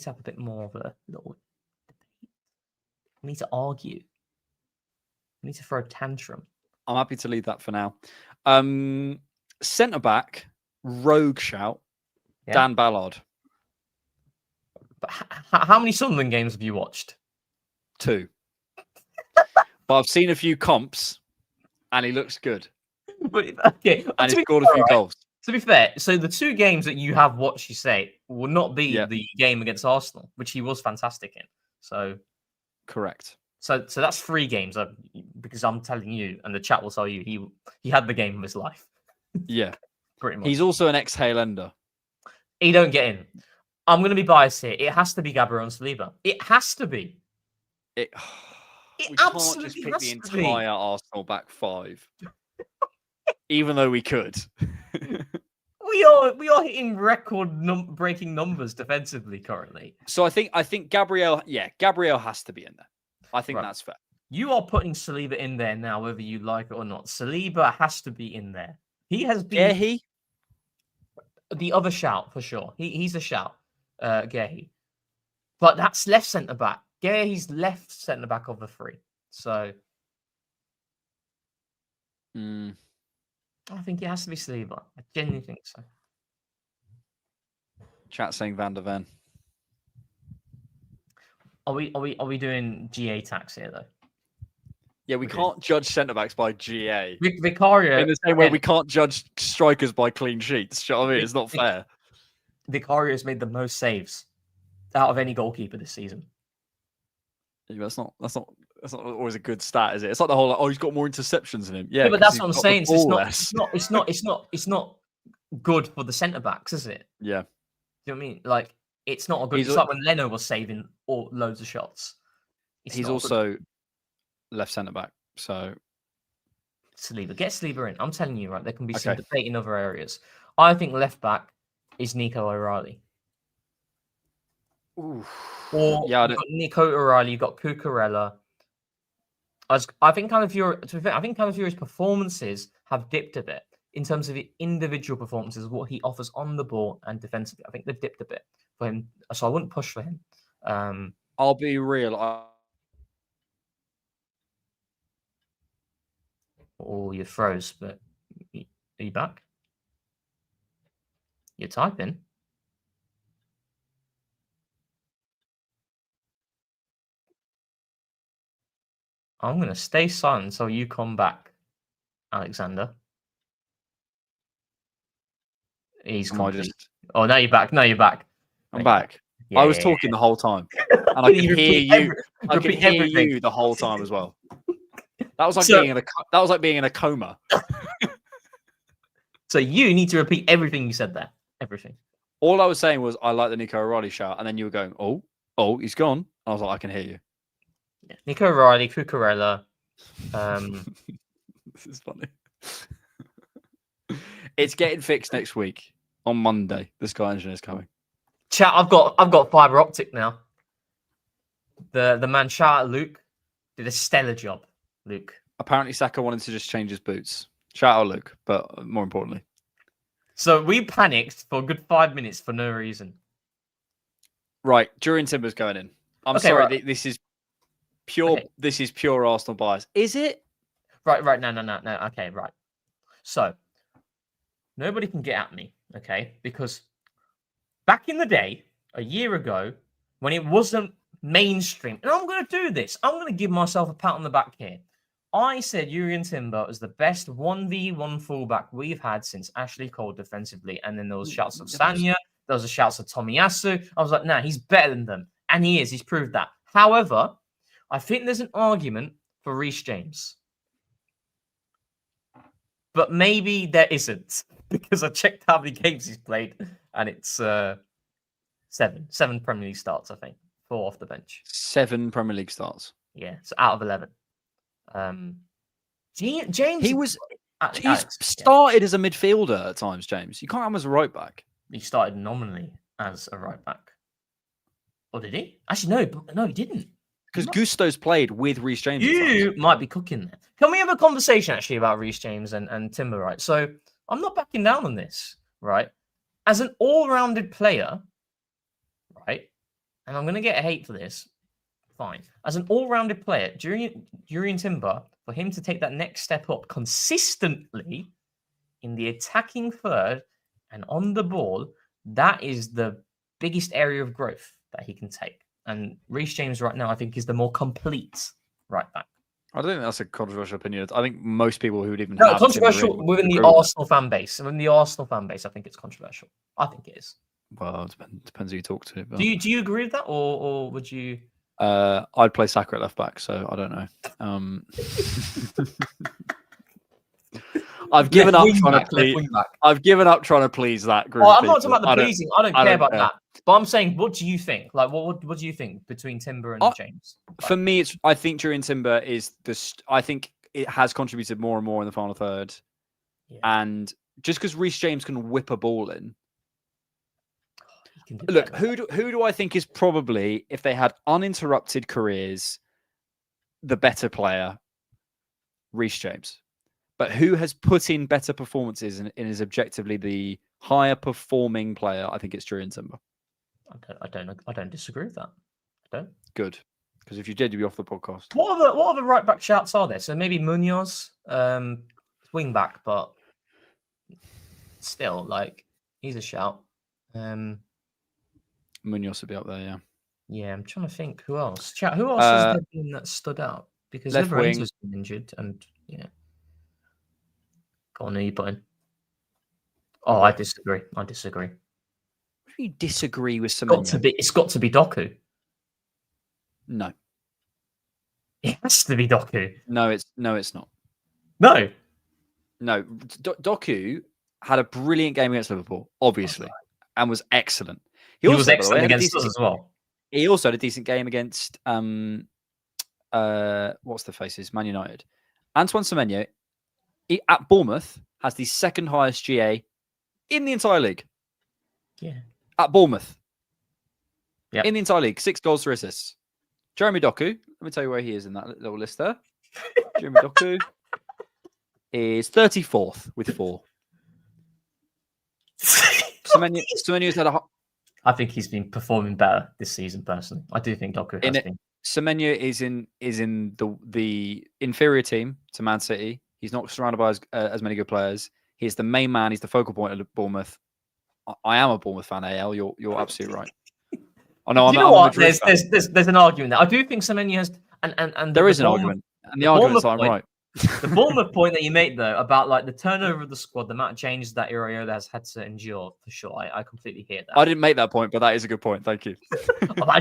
have a bit more of a little debate. We need to argue. We need to throw a tantrum. I'm happy to leave that for now. Centre back, rogue shout, Yeah. Dan Ballard. But how many Sunderland games have you watched? 2. But I've seen a few comps, and he looks good. Okay, And he scored a few goals. To be fair, so the 2 games that you have watched, you say, will not be Yeah. the game against Arsenal, which he was fantastic in. So Correct. So that's 3 games because I'm telling you, and the chat will tell you he had the game of his life. Yeah. Pretty much. He's also an ex-tail ender. He don't get in. I'm going to be biased here. It has to be Gabriel and Saliba. It has to be. We can't absolutely just pick has the to be. entire Arsenal back 5. Even though we could. We are hitting breaking numbers defensively currently. So I think Gabriel has to be in there. I think that's fair. You are putting Saliba in there now, whether you like it or not. Saliba has to be in there. He has been the other shout for sure. He's a shout, Gehi. But that's left centre back. Gehi's left centre back of the 3. So I think it has to be Saliba. I genuinely think so. Chat saying Van der Ven. Are we doing GA tax here though? Yeah, we can't judge centre backs by GA. Vicario In the same way we can't judge strikers by clean sheets. Do you know what I mean? It's not fair. Vicario has made the most saves out of any goalkeeper this season. Yeah, that's not always a good stat, is it? It's like the whole he's got more interceptions than him. Yeah, but that's what I'm saying. It's not good for the centre backs, is it? Yeah. Do you know what I mean? Like it's not a good. It's like when Leno was saving loads of shots. He's also left centre back, so Saliba. Get Saliba in. I'm telling you, right? There can be some debate in other areas. I think left back is Nico O'Reilly. Oof. Or you've got Nico O'Reilly, you've got Cucurella. I think Calafiori's performances have dipped a bit in terms of the individual performances, what he offers on the ball and defensively. I think they've dipped a bit for him, so I wouldn't push for him. I'll be real. or you froze. But are you back? You're typing. I'm gonna stay silent until you come back, Alexander. He's Am I complete. just? Oh, now you're back. Now you're back. I'm Now you're back. I was talking the whole time, and I could You hear repeat you. I could repeat hear everything. you the whole time as well. That was like So- being in a. That was like being in a coma. So you need to repeat everything you said there. Everything. All I was saying was I like the Nico O'Reilly shout, and then you were going, "Oh, he's gone." I was like, I can hear you. Yeah. Nico O'Reilly, Cucurella. This is funny. It's getting fixed next week on Monday. The Sky Engine is coming. Chat. I've got fiber optic now. The man, shout out Luke, did a stellar job. Luke. Apparently, Saka wanted to just change his boots. Shout out Luke, but more importantly, So we panicked for a good 5 minutes for no reason. right? Jurien Timber's going in. I'm Okay, sorry. right. This is pure. Okay. This is pure Arsenal bias. Is it? Right. No. Okay, right. So nobody can get at me, okay? Because back in the day, a year ago, when it wasn't mainstream, and I'm going to do this, I'm going to give myself a pat on the back here. I said Jurien Timber is the best 1v1 fullback we've had since Ashley Cole defensively. And then there was shouts of Sanya, there was a shouts of Tomiyasu. I was like, nah, he's better than them. And he is. He's proved that. However, I think there's an argument for Reece James. But maybe there isn't, because I checked how many games he's played, and it's 7 Premier League starts, I think. 4 off the bench. 7 Premier League starts. Yeah, so out of 11. James, He was. Alex, He's started as a midfielder at times, James. You can't have him as a right back. He started nominally as a right back. Or did he? Actually, no, he didn't. Because Gusto's played with Reece James. at You times. might be cooking there. Can we have a conversation actually about Reece James and Timber, right? So I'm not backing down on this, right? As an all-rounded player, right? And I'm going to get hate for this. Fine. As an all-rounded player, Jurien Timber, for him to take that next step up consistently in the attacking third and on the ball, that is the biggest area of growth that he can take. And Reece James right now, I think, is the more complete right back. I don't think that's a controversial opinion. I think most people who would even No, have controversial Timber in within would the agree with Arsenal fan base. Within the Arsenal fan base, I think it's controversial. I think it is. that. Well, it depends who you talk to. But... Do you agree with that, or would you? I'd play Saka at left back, so I don't know. I've given up trying to please. I've given up trying to please that group. Oh, I'm not talking about the pleasing. I don't care about care. that. But I'm saying, what do you think? Like, what do you think between Timber and James? For me, I think Jurien Timber is I think it has contributed more and more in the final third, and just because Reece James can whip a ball in. Look, who do I think is probably, if they had uninterrupted careers, the better player? Reece James. But who has put in better performances and is objectively the higher performing player? I think it's Jurien Timber. I don't disagree with that. I don't. Good, because if you did, you'd be off the podcast. What other right back shouts are there? So maybe Munoz, wing back, but still, like, he's a shout. Munoz would be up there, yeah. Yeah, I'm trying to think who else. Chat, who else has there been that stood out? Because left wing has been injured, and go on, who you put in? Oh, I disagree. What do you disagree with Semenyo? It's got to be Doku. No. It has to be Doku. No, it's not. No. Doku had a brilliant game against Liverpool, obviously, and was excellent. He was excellent against us as well. He also had a decent game against what's the faces? Man United. Antoine Semenyo at Bournemouth has the second highest GA in the entire league. Yeah. At Bournemouth. Yeah. In the entire league, 6 goals, 3 assists. Jeremy Doku, let me tell you where he is in that little list there. Jeremy Doku is 34th with 4. Semenyo's had a... I think he's been performing better this season, personally. I do think Doku has been. Semenyo is in the inferior team to Man City He's not surrounded by as many good players. He's the main man. He's the focal point of Bournemouth. I am a Bournemouth fan, AL. You're absolutely right. Oh no, Do I'm you know a what? Madrid fan. There's an argument there. I do think Semenyo has, and There is an argument, and the argument is that I'm right. The Bournemouth point that you make, though, about like the turnover of the squad, the amount of changes that Iraola has had to endure, for sure. I completely hear that. I didn't make that point, but that is a good point. Thank you. I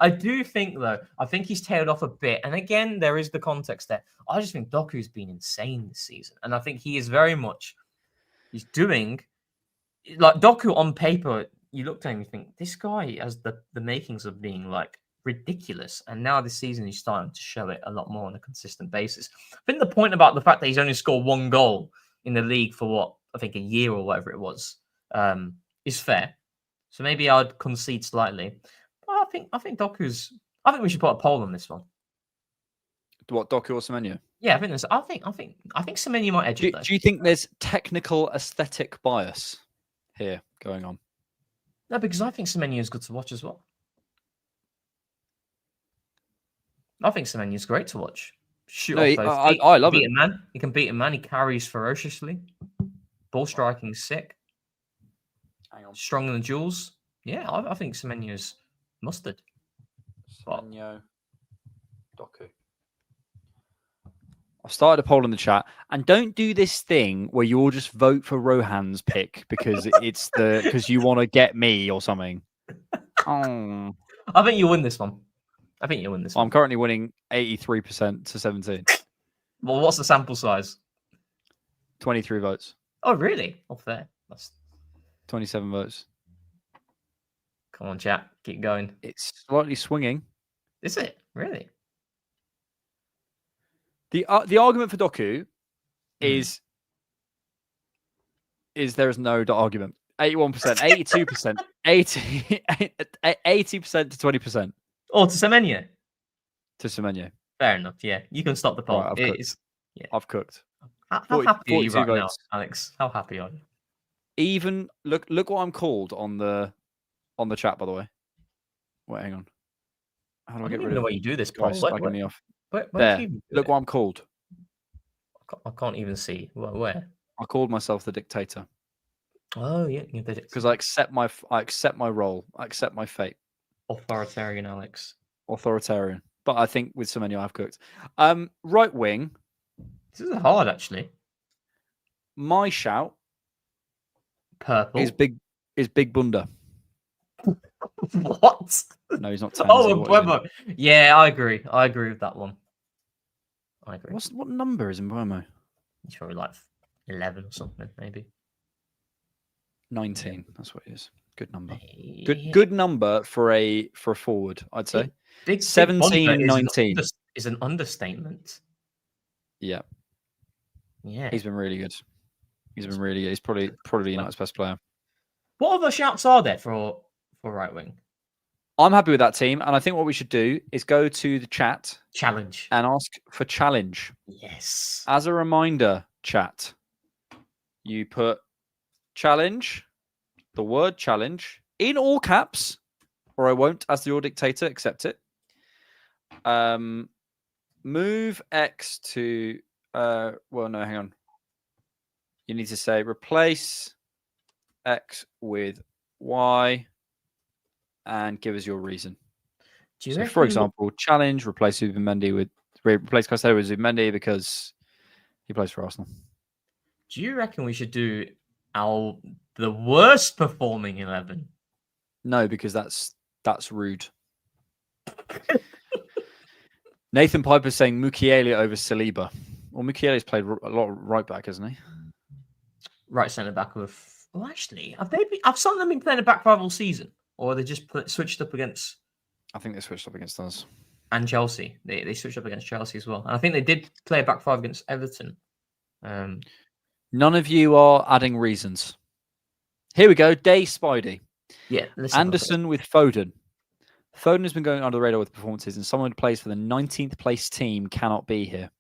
do think, though, I think he's tailed off a bit. And again, there is the context there. I just think Doku's been insane this season. And I think he is very much, he's doing, like Doku on paper, you look at him, you think, this guy has the makings of being like ridiculous. And now this season, he's starting to show it a lot more on a consistent basis. I think the point about the fact that he's only scored 1 goal in the league for what, I think a year or whatever it was, is fair. So maybe I'd concede slightly. But I think Doku's, I think we should put a poll on this one. What, Doku or Semenyo? Yeah, I think Semenyo might edge it, though. Do you think there's technical aesthetic bias here going on? No, because I think Semenyo is good to watch as well. I think Semenyo is great to watch. Shoot off both feet. I love it. Man. He can beat a man. He carries ferociously. Ball striking is sick. Hang on. Strong in the duels. Yeah, I think Semenyo's mustard. Semenyo, Doku. I've started a poll in the chat, and don't do this thing where you all just vote for Rohan's pick because because you want to get me or something. Oh. I think you win this one. I'm currently winning 83% to 17. Well, what's the sample size? 23 votes. Oh, really? Oh, fair. That's 27 votes. Come on, chat. Keep going. It's slightly swinging. Is it? Really? The argument for Doku is there is no argument. 81%, 82%, 80% to 20%. Oh, to Semenyo? To Semenyo. Fair enough, yeah. You can stop the poll. Right, I've cooked. How happy are you right now, Alex? How happy are you? Even look what I'm called on the chat, by the way. Wait, hang on. How do I get rid of the way you do this poll? Slagging me off. There. Look what I'm called. I can't even see. Where? I called myself the dictator. Oh yeah, because I accept my role. I accept my fate. Authoritarian, Alex. Authoritarian. But I think with Semenyo I've cooked. Right wing. This is hard, actually. My shout. Purple. Is Big Bunda. What? No, he's not. Mbeumo. Yeah, I agree. I agree with that one. I agree. What number is Mbeumo? He's probably like 11 or something, maybe. 19. That's what it is. Good number. Good number for a forward, I'd say. Big 17 and 19 is an understatement. Yeah. Yeah. He's been really good. He's probably United's best player. What other shouts are there for right wing? I'm happy with that team, and I think what we should do is go to the chat challenge and ask for challenge. Yes. As a reminder, chat, you put challenge, the word challenge, in all caps, or I won't, as your dictator, accept it. Move X to well, no, hang on. You need to say replace X with Y and give us your reason. So, for example, challenge, replace Caicedo with Zubimendi because he plays for Arsenal. Do you reckon we should do the worst performing 11? No, because that's rude. Nathan Piper's saying Mukiele over Saliba. Well, Mukiele's played a lot of right back, hasn't he? Right centre back with. Well, actually, have some of them been playing a back five all season, or are they just switched up against? I think they switched up against us and Chelsea. They switched up against Chelsea as well, and I think they did play a back five against Everton. None of you are adding reasons. Here we go. Day Spidey. Yeah. Anderson with Foden. Foden has been going under the radar with performances, and someone who plays for the 19th place team cannot be here.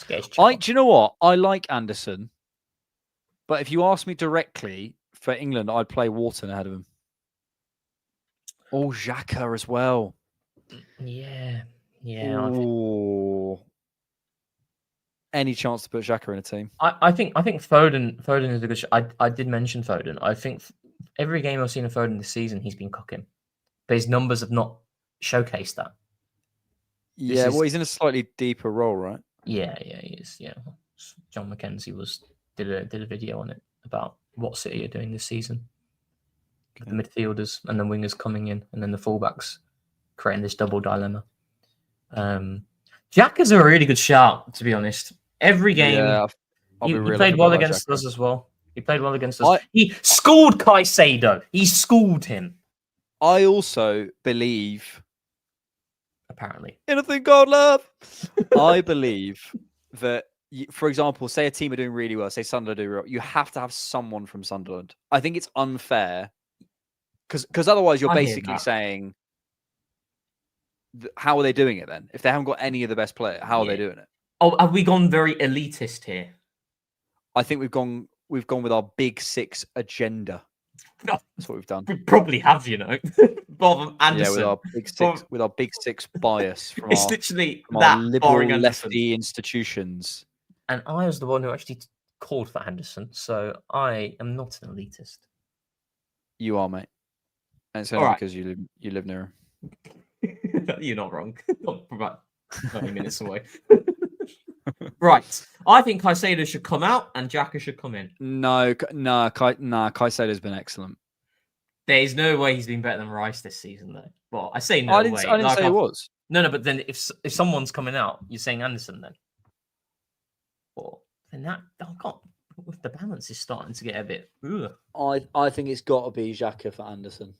Do you know what? I like Anderson, but if you ask me directly for England, I'd play Wharton ahead of him. Oh, Xhaka as well. Yeah. Oh. any chance to put Xhaka in a team. I think Foden is a good. I did mention Foden. I think every game I've seen of Foden this season, he's been cooking, but his numbers have not showcased that. Yeah, well, he's in a slightly deeper role, right? Yeah, he is. Yeah, John McKenzie did a video on it about what City are doing this season. Okay. The midfielders and the wingers coming in, and then the fullbacks creating this double dilemma. Xhaka's a really good shout, to be honest. Every game, he played well against us as well. He played well against us. He schooled Caicedo. He schooled him. I also believe, apparently, in a thing called love. I believe that, for example, say a team are doing really well, say Sunderland do well, you have to have someone from Sunderland. I think it's unfair because otherwise you're basically saying, how are they doing it then? If they haven't got any of the best players, how are they doing it? Oh, have we gone very elitist here? I think we've gone with our Big Six agenda. No, that's what we've done. We probably have, Bob Anderson. Yeah, with our Big Six bias from it's literally that our liberal lefty institutions. And I was the one who actually called for Anderson, so I am not an elitist. You are, mate. And it's only because you live near him. You're not wrong. Not about 20 minutes away. Right. I think Caicedo should come out and Xhaka should come in. No, Caicedo's been excellent. There's no way he's been better than Rice this season, though. Well, I say no way. I didn't say he was. No, but then if someone's coming out, you're saying Anderson then. Well, then the balance is starting to get a bit. Ugh. I think it's got to be Xhaka for Anderson.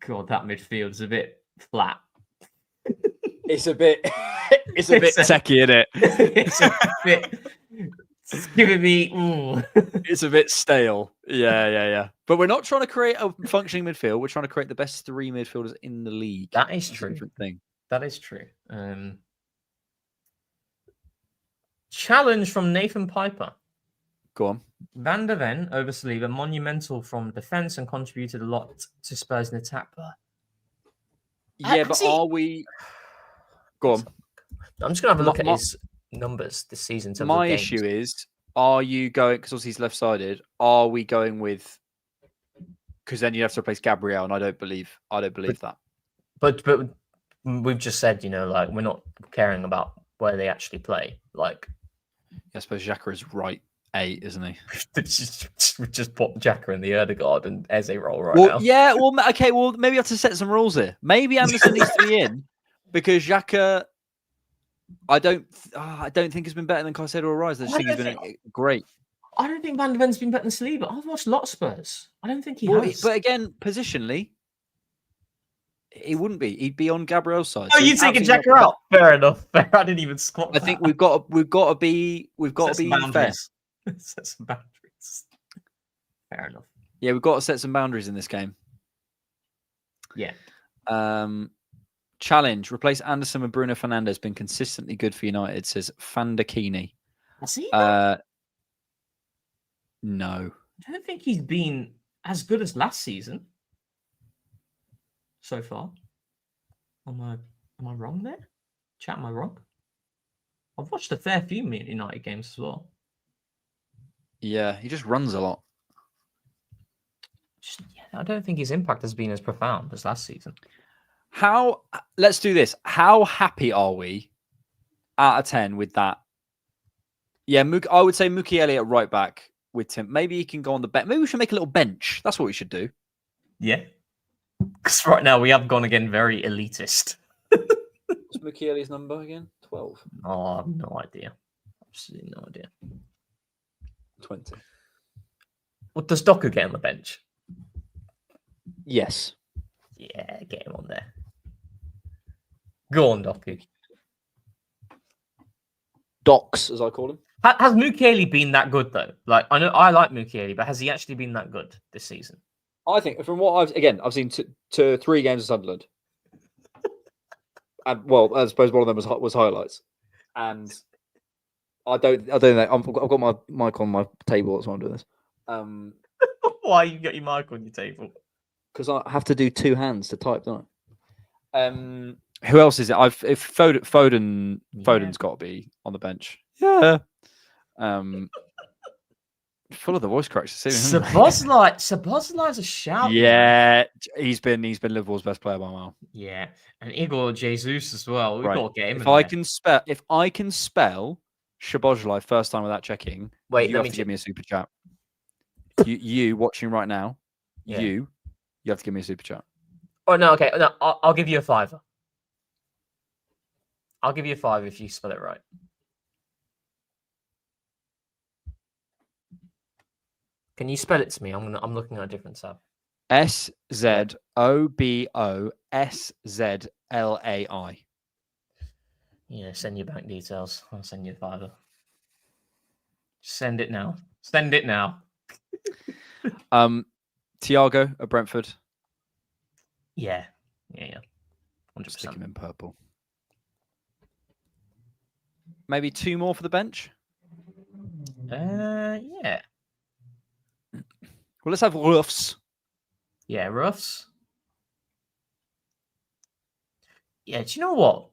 God, that midfield is a bit flat. It's a bit techie, isn't it? It's a bit. It's giving me. It's a bit stale. Yeah. But we're not trying to create a functioning midfield. We're trying to create the best three midfielders in the league. That is true. Different thing. That is true. Challenge from Nathan Piper. Go on. Van der Ven over Saliba, monumental from defence and contributed a lot to Spurs in attack. Are we? Go on. I'm just going to have a look at his numbers this season. My issue is, are you going, because obviously he's left-sided, are we going with, because then you have to replace Gabriel, and I don't believe that. But we've just said, we're not caring about where they actually play. I suppose Xhaka is right 8, isn't he? just put Xhaka in the Erdegaard and Eze role now. Yeah, okay, maybe you have to set some rules here. Maybe Anderson needs to be in, because Xhaka, I don't think has been better than Caicedo or Rice. I just think he's been great. I don't think Van der Ven's been better than Saliba. I've watched a lot of Spurs. I don't think he has. But again, positionally, he wouldn't be. He'd be on Gabriel's side. Oh, you're taking Xhaka out? Fair enough. I didn't even squat. I think we've got to be fair. Set some boundaries. Fair enough. Yeah, we've got to set some boundaries in this game. Yeah. Challenge. Replace Anderson with Bruno Fernandes. Been consistently good for United, says Fandakini. Has he? No. I don't think he's been as good as last season so far. Am I wrong there? Chat, am I wrong? I've watched a fair few United games as well. Yeah, he just runs a lot. I don't think his impact has been as profound as last season. Let's do this. How happy are we out of 10 with that? Yeah, I would say Mukiele at right back with Tim. Maybe he can go on the bench. Maybe we should make a little bench. That's what we should do. Yeah. Because right now we have gone again very elitist. What's Mukiele's number again? 12. Oh, I have no idea. Absolutely no idea. 20. What does Doku get on the bench? Yes. Yeah, get him on there. Go on, Doku. Docs, as I call him. Has Mukiele been that good though? I know I like Mukiele, but has he actually been that good this season? I think from what I've seen to 3 games of Sunderland, and I suppose one of them was highlights, and I don't know. I've got my mic on my table. That's why I'm doing this. Why you got your mic on your table? Because I have to do 2 hands to type, don't I? Who else is it? If Foden's got to be on the bench. Yeah. Full of the voice cracks. Sabozlai's a shout. Yeah, he's been Liverpool's best player by a mile. Yeah, and Igor Jesus as well. We've Right. got to get him. If I can spell Shabozlai first time without checking, Wait, you have to give me a super chat. You watching right now, you have to give me a super chat. Oh no, okay, no, I'll give you a $5. I'll give you a $5 if you spell it right. Can you spell it to me? I'm looking at a different tab. SZOBOSZLAI. Yeah, send your bank details. I'll send you a $5. Send it now. Send it now. Thiago at Brentford. Yeah. 100%. Stick him in purple. Maybe 2 more for the bench. Yeah. Well, let's have Ruffs. Yeah, Ruffs. Yeah, do you know what?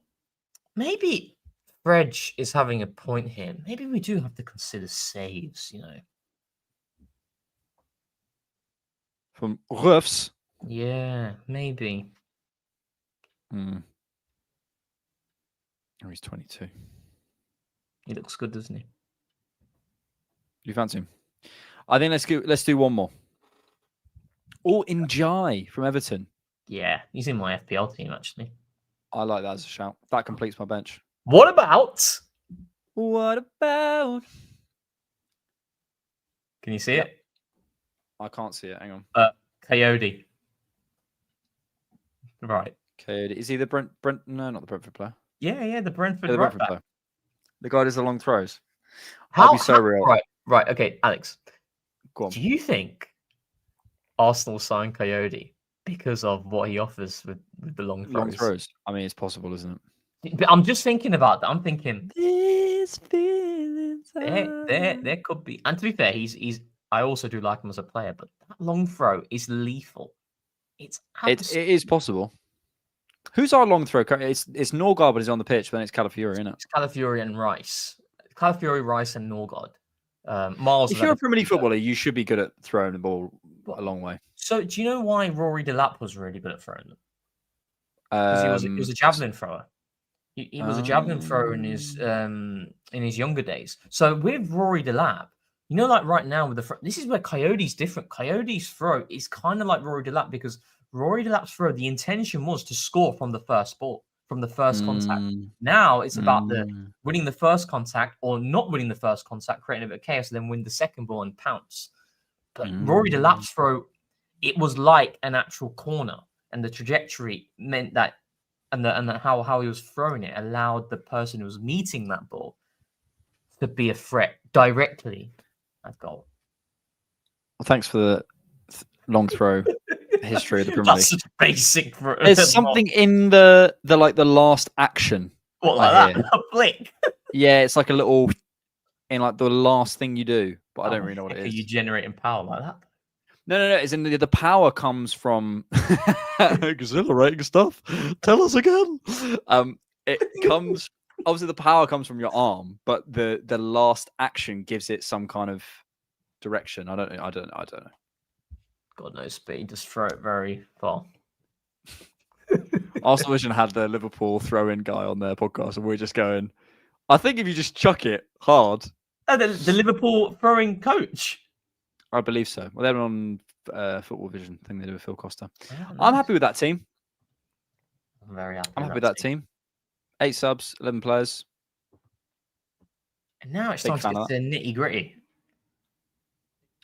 Maybe Fredge is having a point here. Maybe we do have to consider saves, From Ruffs. Yeah, maybe. Oh, he's 22. He looks good, doesn't he? You fancy him? I think let's do one more. Njai from Everton. Yeah, he's in my FPL team, actually. I like that as a shout. That completes my bench. What about? Can you see it? I can't see it. Hang on. Coyote. Right. Coyote. Is he the Brent? No, not the Brentford player. Yeah, the Brentford, the Brentford player. The guy does the long throws. How be so real. Right. Okay, Alex. Go on. Do you think Arsenal signed Coyote because of what he offers with the long throws? I mean, it's possible, isn't it? But I'm just thinking about that. I'm thinking this feelings. There could be. And to be fair, he's. I also do like him as a player, but that long throw is lethal. It is possible. Who's our long throw? It's Norgard, but he's on the pitch. But then it's Calafiori, isn't it? It's Calafiori and Rice. Calafiori, Rice, and Norgard. Miles. If you're a Premier League footballer, you should be good at throwing the ball a long way. So, do you know why Rory Delap was really good at throwing them? Because he was a javelin thrower. He was a javelin thrower in his younger days. So with Rory Delap, like right now with this is where Coyote's different. Coyote's throw is kind of like Rory Delap because Rory Delap's throw, the intention was to score from the first ball, from the first contact. Now it's about the winning the first contact or not winning the first contact, creating a bit of chaos, and then win the second ball and pounce. But Rory Delap's throw, it was like an actual corner, and the trajectory meant that, and how he was throwing it allowed the person who was meeting that ball to be a threat directly at goal. Well, thanks for the long throw history of the Premier League. That's such basic. There's something in the last action. What, like that? A flick? Yeah, it's like a little in like the last thing you do, but I don't really know what it is. Are you generating power like that? No. It's in the power comes from exhilarating stuff. Tell us again. It comes obviously the power comes from your arm, but the last action gives it some kind of direction. I don't know. God knows, but you just throw it very far. Arsenal Vision had the Liverpool throw-in guy on their podcast, and we're just going, I think if you just chuck it hard. Oh, the Liverpool throwing coach? I believe so. Well, they're on Football Vision thing they do with Phil Costa. I'm happy with that team. I'm very happy. I'm happy with that team. 8 subs, 11 players. And now it's time to get to the nitty-gritty.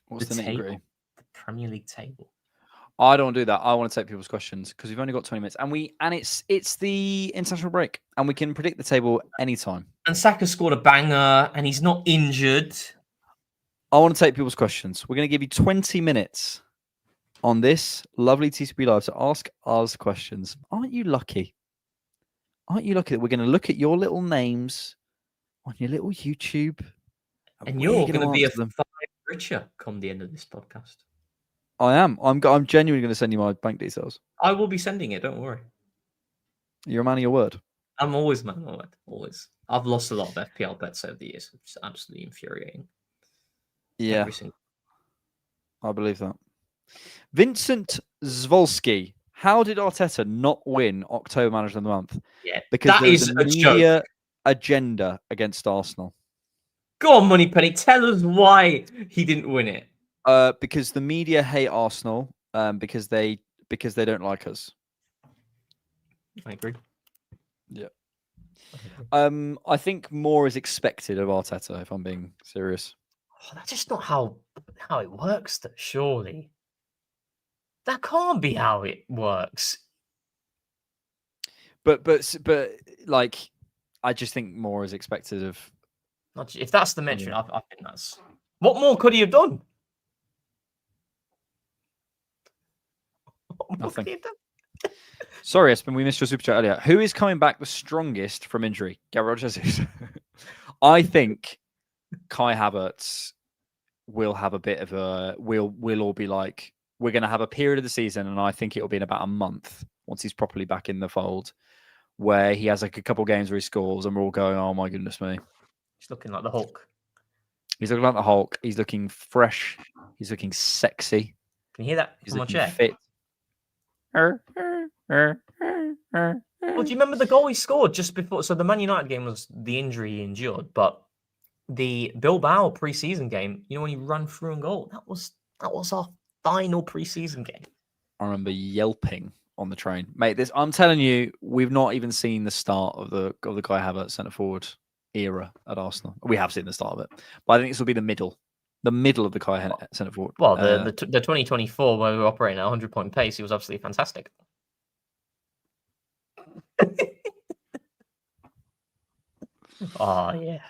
What's the nitty-gritty? The Premier League table. I don't want to do that. I want to take people's questions because we've only got 20 minutes, and it's the international break, and we can predict the table anytime. And Saka scored a banger, and he's not injured. I want to take people's questions. We're going to give you 20 minutes on this lovely TCP Live to ask us questions. Aren't you lucky? Aren't you lucky that we're going to look at your little names on your little YouTube, and you're going to be a $5 richer come the end of this podcast? I am. I'm genuinely going to send you my bank details. I will be sending it. Don't worry. You're a man of your word. I'm always man of my word. Always. I've lost a lot of FPL bets over the years. It's absolutely infuriating. Yeah, Every single. I believe that. Vincent Zvolsky. How did Arteta not win October Manager of the Month? Yeah, Because that there was is a a joke. media agenda against Arsenal. Go on, Moneypenny. Tell us why he didn't win it. Because the media hate Arsenal. Because they don't like us. I agree. Yeah. I think more is expected of Arteta, if I'm being serious. Oh, that's just not how it works, though, surely. That can't be how it works. But like, I just think more is expected of. If that's the metric, I think that's. What more could he have done? Nothing. Sorry, Espen, we missed your super chat earlier. Who is coming back the strongest from injury? Gabriel Jesus. I think Kai Havertz will have a bit of a. We'll all be like, we're going to have a period of the season, and I think it'll be in about a month once he's properly back in the fold, where he has like a couple games where he scores, and we're all going, "Oh my goodness me!" He's looking like the Hulk. He's looking like the Hulk. He's looking fresh. He's looking sexy. Can you hear that He's from my looking chair? fit. Well, do you remember the goal he scored just before? So the Man United game was the injury he endured, but the Bilbao preseason game, you know, when he ran through and goal, that was our final preseason game. I remember yelping on the train, mate. I'm telling you, we've not even seen the start of the Kai Havertz centre forward era at Arsenal. We have seen the start of it, but I think this will be the middle of the Kai centre forward. Well, the 2024 where we were operating at 100-point pace, he was absolutely fantastic. Oh yeah.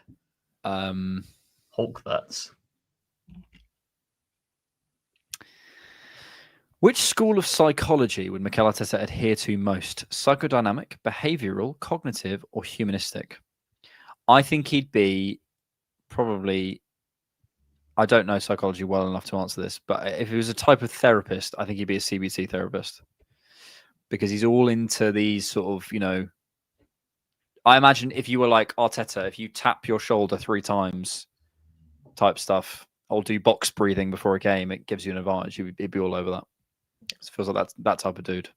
Hulkverts. Which school of psychology would Mikel Arteta adhere to most? Psychodynamic, behavioural, cognitive, or humanistic? I think he'd be probably. I don't know psychology well enough to answer this, but if he was a type of therapist, I think he'd be a CBT therapist, because he's all into these sort of, I imagine if you were like Arteta, if you tap your shoulder 3 times type stuff, or do box breathing before a game, it gives you an advantage. He'd be all over that. It feels like that type of dude.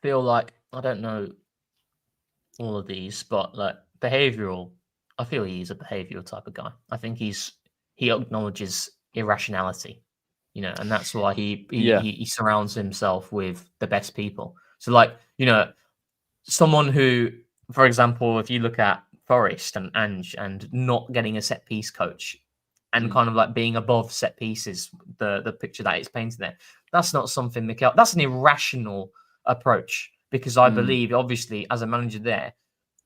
Feel like I don't know all of these, but like behavioral, I feel he's a behavioral type of guy. I think he acknowledges irrationality, and that's why he surrounds himself with the best people. So like, someone who, for example, if you look at Forest and Ange and not getting a set piece coach and kind of like being above set pieces, the picture that it's painted there, that's not something Mikel, that's an irrational approach, because I believe obviously as a manager there,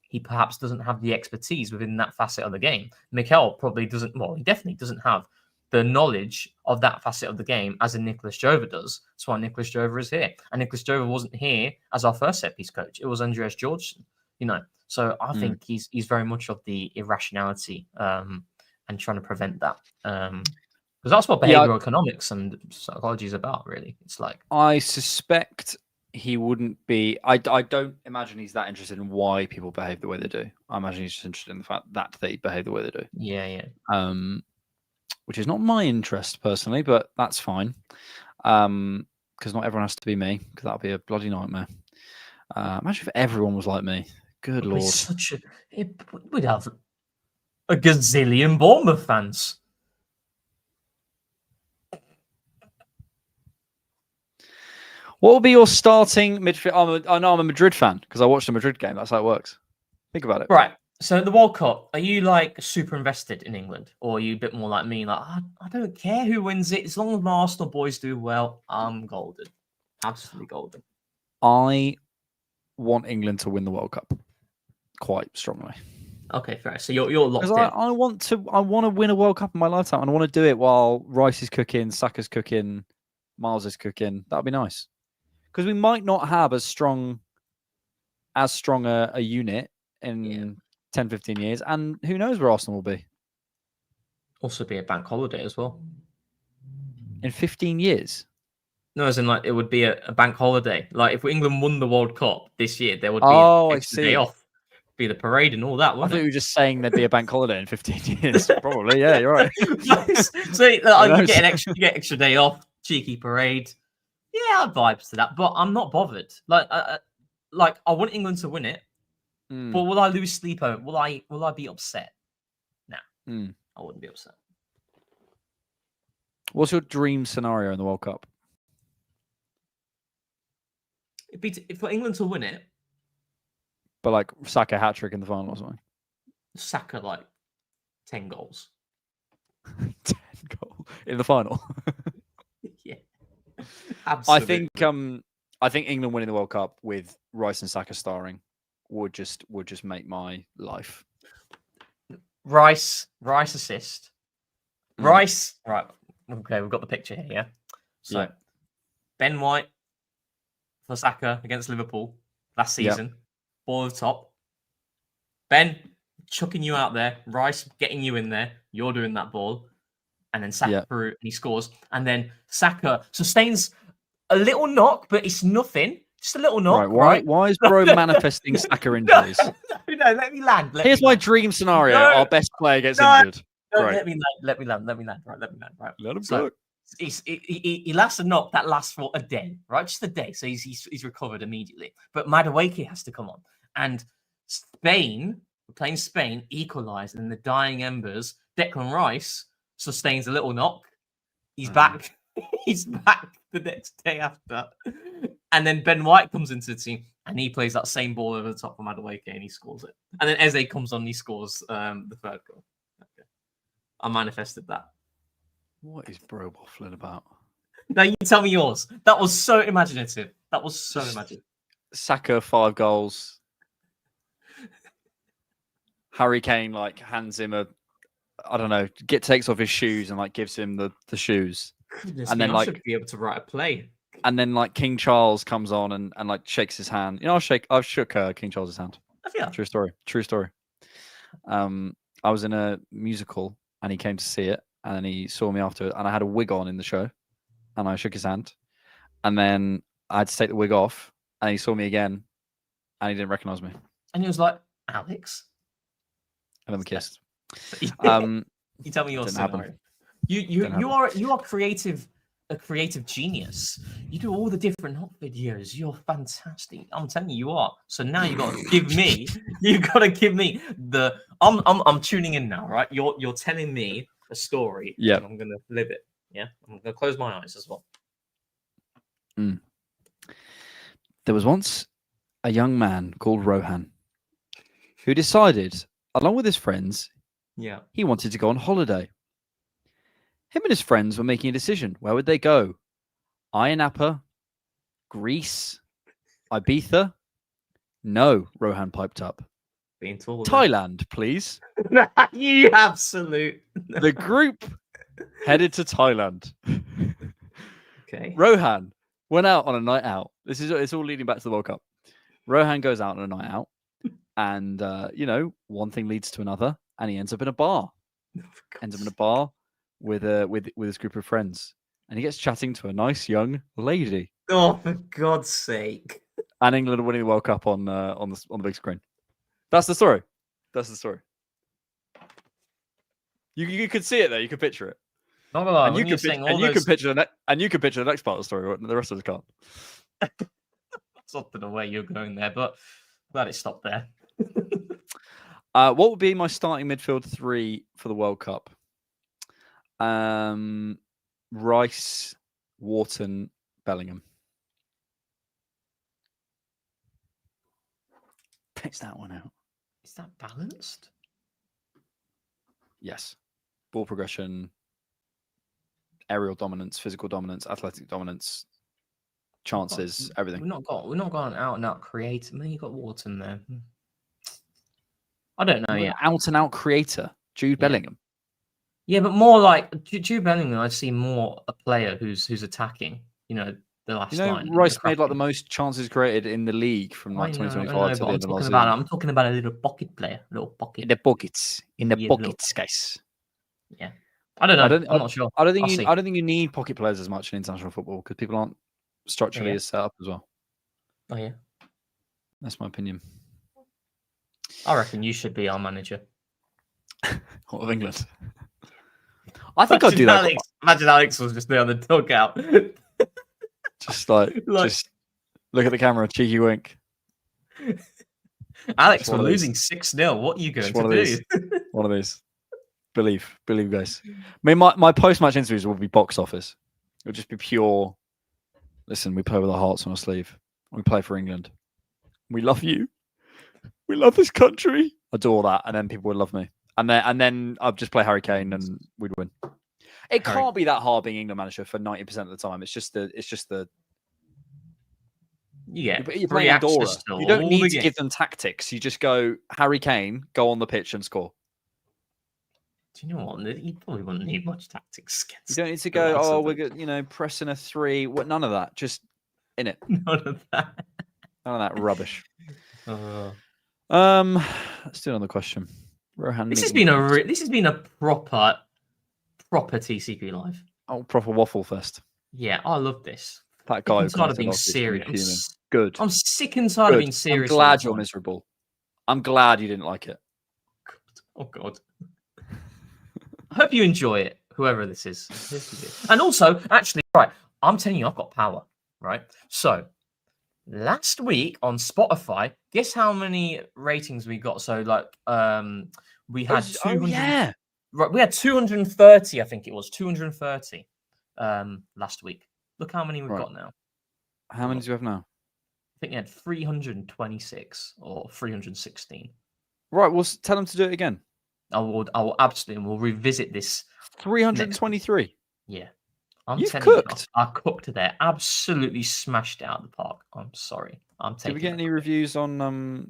he perhaps doesn't have the expertise within that facet of the game. Mikel probably doesn't, well, he definitely doesn't have the knowledge of that facet of the game as a Nicholas Jover does. That's why Nicholas Jover is here. And Nicholas Jover wasn't here as our first set piece coach. It was Andreas Georgeson, So I think he's very much of the irrationality and trying to prevent that. Because that's what behavioral economics and psychology is about, really. It's like, I suspect he wouldn't be. I don't imagine he's that interested in why people behave the way they do. I imagine he's just interested in the fact that they behave the way they do. Yeah. Which is not my interest personally, but that's fine. Because not everyone has to be me, because that'd be a bloody nightmare. Imagine if everyone was like me. Good Lord. We'd have a gazillion Bournemouth fans. What would be your starting midfield? I know I'm a Madrid fan because I watched a Madrid game. That's how it works. Think about it. Right. So the World Cup, are you like super invested in England, or are you a bit more like me? Like, I don't care who wins it as long as my Arsenal boys do well. I'm golden, absolutely golden. I want England to win the World Cup quite strongly. Okay, fair. So you're locked in. I want to win a World Cup in my lifetime, and I want to do it while Rice is cooking, Saka's cooking, Miles is cooking. That'd be nice, because we might not have as strong a unit in 10, 15 years, and who knows where Arsenal will be. Also be a bank holiday as well. In 15 years? No, as in like it would be a bank holiday. Like if England won the World Cup this year, there would be Oh, an I extra day see. off, be the parade and all that, I wouldn't thought you it? were just saying there'd be a bank holiday in 15 years. Probably, yeah, you're right. So Who you knows? you get extra day off, cheeky parade. Yeah, I vibes to that, but I'm not bothered. Like I want England to win it, but will I lose sleep over? Will I be upset? Nah, I wouldn't be upset. What's your dream scenario in the World Cup? It'd be for England to win it, But like Saka hat trick in the final or something. Saka like 10 goals. 10 goal in the final. Yeah, absolutely. I think England winning the World Cup with Rice and Saka starring would just make my life. Rice assist. Rice, right? Okay, we've got the picture here. Yeah. So Yeah. Ben White for Saka against Liverpool last season. Ball at the top. Ben chucking you out there. Rice getting you in there. You're doing that ball, and then Saka through and he scores. And then Saka sustains a little knock, but it's nothing. Just a little knock. Right? Why is bro manifesting Saka injuries? No, let me land. Here's my dream scenario: our best player gets injured. No, let me land. Right, let me land. Right, let him go. He lasts a knock that lasts for a day, right? Just a day. So he's recovered immediately. But Madueke has to come on, and Spain, we're playing Spain, equalised in the dying embers. Declan Rice sustains a little knock. He's back. He's back the next day after. And then Ben White comes into the team and he plays that same ball over the top of Madueke and he scores it. And then Eze comes on and he scores the third goal. Okay. I manifested that. What is bro waffling about? Now you tell me yours. That was so imaginative. Saka 5 goals. Harry Kane like hands him takes off his shoes and like gives him the shoes. Goodness and me, then I should be able to write a play. And then like King Charles comes on and like shakes his hand. You know, I've shook King Charles's hand. Yeah. True story. I was in a musical and he came to see it and he saw me after it and I had a wig on in the show and I shook his hand and then I had to take the wig off and he saw me again and he didn't recognize me. And he was like, Alex? And then we kissed. You tell me your scenario. You are a creative genius. You do all the different hot videos. You're fantastic. I'm telling you, you are. So now you got to give me. The. I'm tuning in now, right? You're telling me a story. Yeah. And I'm gonna live it. Yeah. I'm gonna close my eyes as well. There was once a young man called Rohan who decided, along with his friends, he wanted to go on holiday. Him and his friends were making a decision. Where would they go? Ayia Napa? Greece? Ibiza? No, Rohan piped up. Being told. Thailand, please. You absolute. The group headed to Thailand. Okay. Rohan went out on a night out. It's all leading back to the World Cup. Rohan goes out on a night out, and one thing leads to another, and he ends up in a bar. With his group of friends, and he gets chatting to a nice young lady. Oh, for God's sake! And England are winning the World Cup on the big screen. That's the story. You could see it there. You could picture it. Not gonna lie, and you can picture the next part of the story. The rest of us can't. That's not the way you're going there, but glad it stopped there. What would be my starting midfield 3 for the World Cup? Rice, Wharton, Bellingham. Takes that one out. Is that balanced? Yes. Ball progression, aerial dominance, physical dominance, athletic dominance, chances, everything. We're not going out and out creative. I mean, you got Wharton there. I don't know yet. Out and out creator, Jude Bellingham. Yeah, but more like Jude Bellingham. I see more a player who's attacking. The last line. Rice made like the most chances created in the league from like 2025 to the end of last season. I'm talking about a little pocket player, In the pockets, guys. Yeah. I don't know. I'm not sure. I don't think I'll you. see. I don't think you need pocket players as much in international football because people aren't structurally as set up as well. Oh yeah, That's my opinion. I reckon you should be our manager. Of England. I think I'd do that. Imagine Alex was just there on the dugout. Just just look at the camera, cheeky wink. Alex, we're losing 6-0. What are you going to do? One of these. Believe, guys. I mean, my post-match interviews will be box office. It'll just be pure. Listen, we play with our hearts on our sleeve. We play for England. We love you. We love this country. I do all that, and then people would love me. And then I'd just play Harry Kane, and we'd win. It can't be that hard being England manager for 90% of the time. It's just the. Yeah, you're playing Andorra. You don't need to give them tactics. You just go Harry Kane, go on the pitch and score. Do you know what? You probably wouldn't need much tactics. You don't need to go. We're pressing a 3. What? None of that. Just in it. None of that. None of that rubbish. Still on the question. Rohan, this has been a proper TCP live. Oh, proper waffle fest. Yeah, I love this. That guy. I'm tired of being serious. Good. I'm sick and tired of being serious. I'm glad you're miserable. I'm glad you didn't like it. Oh God. I hope you enjoy it, whoever this is. And also, actually, right, I'm telling you, I've got power, right? So, last week on Spotify, guess how many ratings we got? So, we had 200. Right, we had 230, I think it was 230 last week. Look how many we've got now. How many do you have now? I think we had 326 or 316. Right, well, tell them to do it again. I will absolutely. We'll revisit this. 323. Yeah, You've cooked. I cooked there. Absolutely smashed it out of the park. I'm sorry. Did we get any reviews on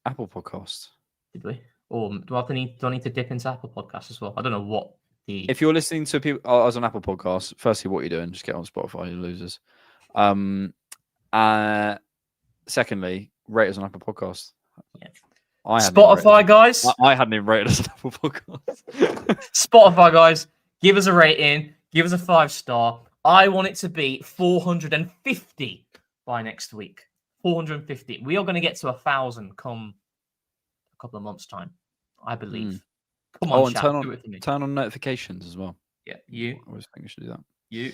Apple Podcasts? Did we? Or do I need to dip into Apple Podcasts as well? I don't know what the. If you're listening to people, I was on Apple Podcasts. Firstly, what are you doing? Just get on Spotify, you losers. Secondly, rate us on Apple Podcasts. Yeah. Spotify, guys. I hadn't even rated us on Apple Podcasts. Spotify, guys, give us a rating. Give us a 5-star. I want it to be 450 by next week. 450. We are going to get to 1,000 come a couple of months' time, I believe. Come on, chat, do it for me. Turn on notifications as well. Yeah, you. I always think you should do that. You.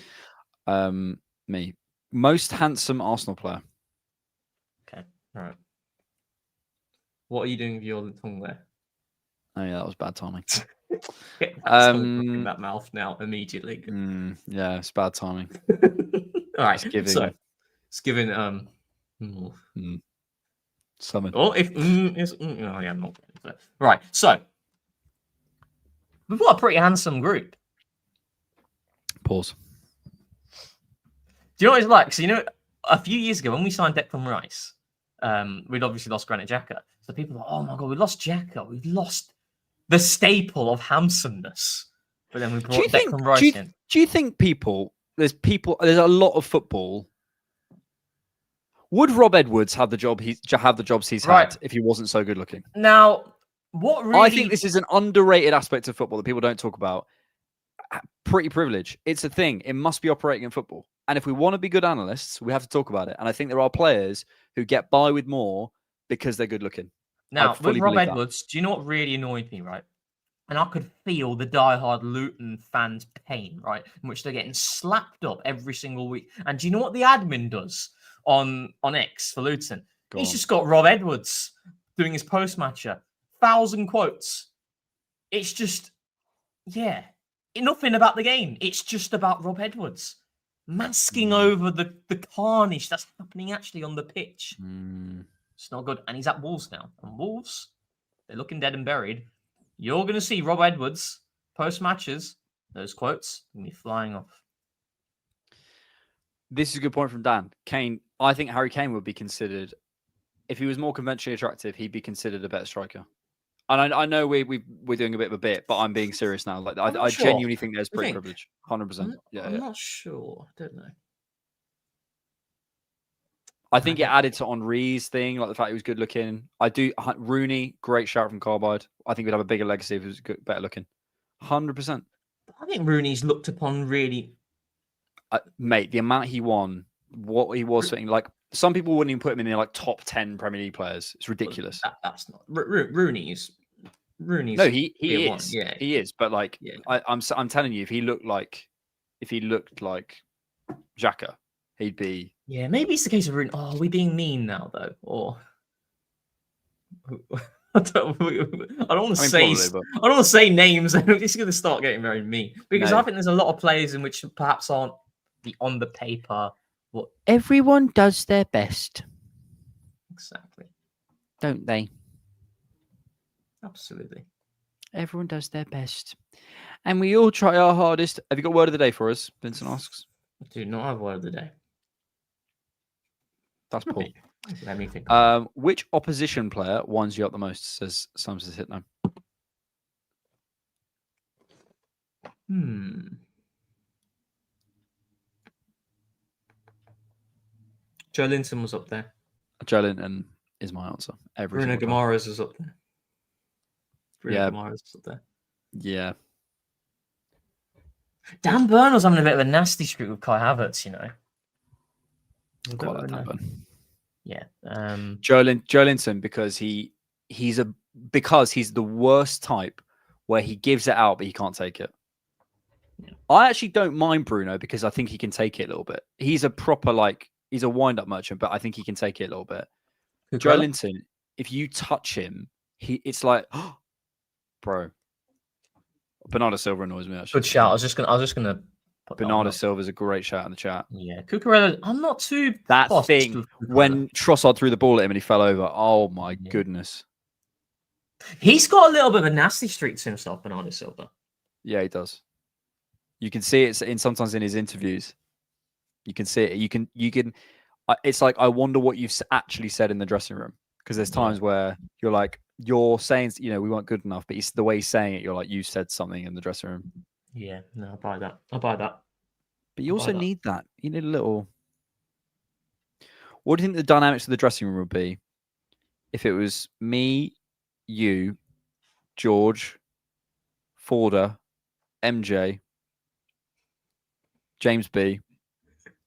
Me. Most handsome Arsenal player. Okay, all right. What are you doing with your tongue there? Oh yeah, that was bad timing. In that mouth now immediately. Yeah, it's bad timing. All right, it's giving summon. Oh, if is oh yeah, not right. So we've got a pretty handsome group. Pause. Do you know what it's like? So a few years ago when we signed Declan Rice, we'd obviously lost Granit Xhaka. So people are like, oh my God, we lost Xhaka. We've lost the staple of handsomeness. But then we brought Declan Rice in. Do you think there's a lot of football. Would Rob Edwards have the jobs he's had if he wasn't so good looking? Now, what really... I think this is an underrated aspect of football that people don't talk about. Pretty privilege. It's a thing. It must be operating in football. And if we want to be good analysts, we have to talk about it. And I think there are players who get by with more because they're good looking. Now, with Rob Edwards, do you know what really annoyed me, right? And I could feel the diehard Luton fans' pain, right? In which they're getting slapped up every single week. And do you know what the admin does on X for Luton? He's just got Rob Edwards doing his post-matcher. 1,000 quotes. It's just, yeah. Nothing about the game. It's just about Rob Edwards. Masking over the carnage that's happening actually on the pitch. It's not good. And he's at Wolves now. And Wolves, they're looking dead and buried. You're going to see Rob Edwards, post-matches, those quotes, going to be flying off. This is a good point from Dan. I think Harry Kane would be considered, if he was more conventionally attractive, he'd be considered a better striker. And I know we're doing a bit of a bit, but I'm being serious now. Like I genuinely think there's pretty privilege. 100%. I'm not sure. I don't know. I think it added to Henry's thing, like the fact he was good looking. Rooney, great shout from Carbide. I think we'd have a bigger legacy if he was better looking. 100%. I think Rooney's looked upon really. Mate, the amount he won, what he was saying, like some people wouldn't even put him in like top 10 Premier League players. It's ridiculous. That's not Rooney's. No, he tier one. is. Yeah, he is. But like, yeah. I'm telling you, if he looked like Xhaka, he'd be. Yeah, maybe it's the case of Rooney. Oh, are we being mean now though? Or I don't want to say. Probably, but... I don't want to say names. It's going to start getting very mean because No. I think there's a lot of players in which perhaps aren't on the paper. What everyone does their best, exactly? Don't they? Absolutely. Everyone does their best, and we all try our hardest. Have you got word of the day for us? Vincent asks. I do not have word of the day. That's Paul. Let me think. Which opposition player winds you up the most? Says Sam's hit now. Joe Linton was up there. Joe Linton is my answer. Bruno Guimaraes is up there. Guimaraes is up there. Yeah. Dan Burn was having a bit of a nasty streak with Kai Havertz, you know. Quite like Dan Burn. Yeah. Joe Linton because he's the worst type where he gives it out but he can't take it. Yeah. I actually don't mind Bruno because I think he can take it a little bit. He's a proper he's a wind-up merchant, but I think he can take it a little bit. Joe Linton, if you touch him, it's like, oh, bro. Bernardo Silva annoys me. Actually. Good shout. I was just gonna. Bernardo Silva is a great shout in the chat. Yeah, Cucurella. I'm not too. That thing when Trossard threw the ball at him and he fell over. Oh my goodness. He's got a little bit of a nasty streak to himself, Bernardo Silva. Yeah, he does. You can see it sometimes in his interviews. You can see it. You can. It's like I wonder what you've actually said in the dressing room because there's times where you're saying we weren't good enough, but the way he's saying it, you're like you said something in the dressing room. Yeah, no, I buy that. But you also need that. You need a little. What do you think the dynamics of the dressing room would be if it was me, you, George, Forder, MJ, James B,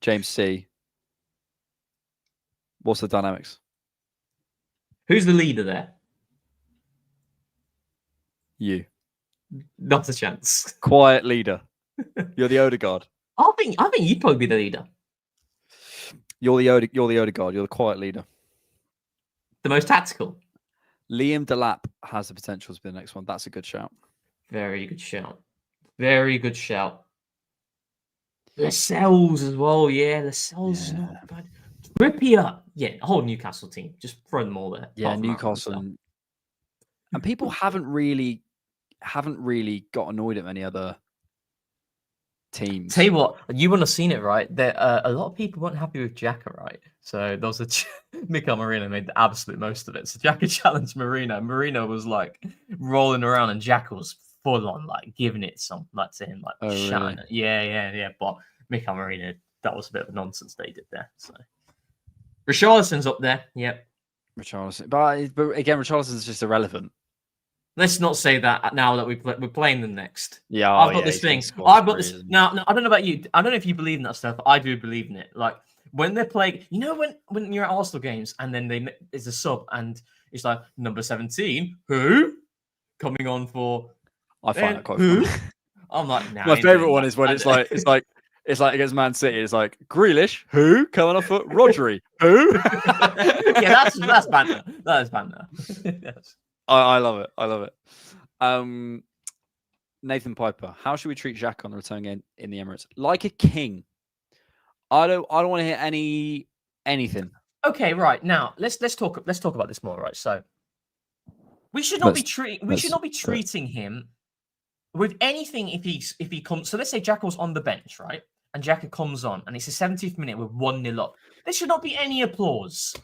James C? What's the dynamics? Who's the leader there? You. Not a chance. Quiet leader. You're the Odegaard. I think you'd probably be the leader. You're the Odegaard. You're the quiet leader. The most tactical. Liam Delap has the potential to be the next one. That's a good shout. Very good shout. Very good shout. Lascelles as well. Yeah, Lascelles is not bad. Trippier. Yeah, a whole Newcastle team. Just throw them all there. Yeah, Newcastle. And people haven't really got annoyed at many other teams. Tell you what, you wouldn't have seen it, right? There, a lot of people weren't happy with Xhaka, right? So there was Mikel Merino made the absolute most of it. So Xhaka challenged Merino. Merino was like rolling around, and Xhaka was full on giving it some to him, shouting. Really? Yeah. But Mikel Merino, that was a bit of nonsense they did there. So Richarlison's up there. Yep. Richarlison, but again, Richarlison's just irrelevant. Let's not say that now that we're playing them next. Yeah, I've got this thing. I've got this. Now, I don't know about you. I don't know if you believe in that stuff. I do believe in it. Like when they're playing, when you're at Arsenal games and then there's a sub and it's like number 17, who coming on for? I find that quite funny. I'm like, nah, my favorite one is when it's like against Man City. It's like Grealish, who coming off at Rodri, who? Yeah, that's banter. That is banter. Yes. I love it. I love it. Nathan Piper, how should we treat Xhaka on the return game in the Emirates? Like a king. I don't want to hear anything. Okay, right. Now let's talk about this more, right? So we should not be treating him with anything if he comes. So let's say Xhaka was on the bench, right? And Xhaka comes on and it's the 70th minute with 1-0 up. There should not be any applause.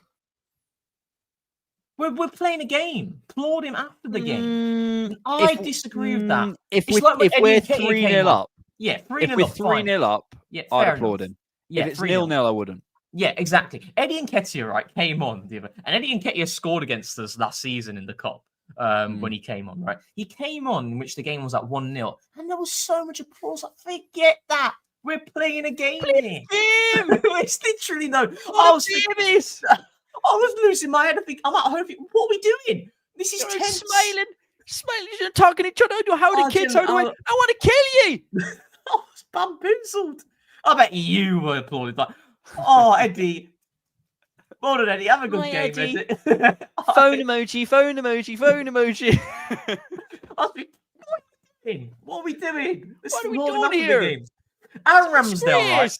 We're playing a game. Applaud him after the game. I disagree with that. If we're 3-0 up, yeah, 3-0 up. If we're 3-0 up, I'd applaud him. Yeah, if it's 0-0, I wouldn't. Yeah, exactly. Eddie Nketiah, right, came on the other, and Eddie Nketiah scored against us last season in the cup. when he came on, right? He came on in which the game was at 1-0, and there was so much applause. Like, forget that. We're playing a game here. It's literally no. I was losing my head. I think I'm at home. What are we doing? This is tense. Smiling, you're talking to each other. How the kids are doing? I want to kill you. I was bamboozled. I bet you were applauding. Like, oh, Eddie. Well done, Eddie. Have a good game, Eddie. Phone emoji. What are we doing? What are we doing here? Aaron Ramsdale, right?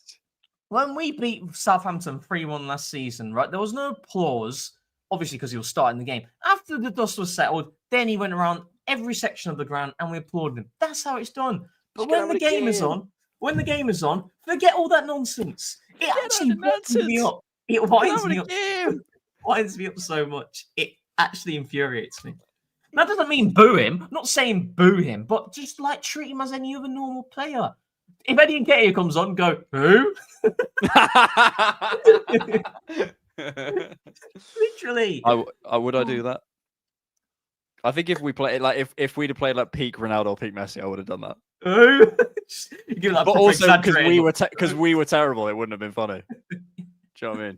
When we beat Southampton 3-1 last season, right, there was no applause, obviously because he was starting the game. After the dust was settled, then he went around every section of the ground and we applauded him. That's how it's done. But when the game is on, forget all that nonsense. It actually winds me up. It winds me up. It winds me up so much. It actually infuriates me. That doesn't mean boo him. I'm not saying boo him, but just like treat him as any other normal player. If Eddie Nketiah comes on, go, who? Literally. Would I do that? I think if we play like if we'd have played like peak Ronaldo or peak Messi, I would have done that. But also because we were terrible, it wouldn't have been funny. Do you know what I mean?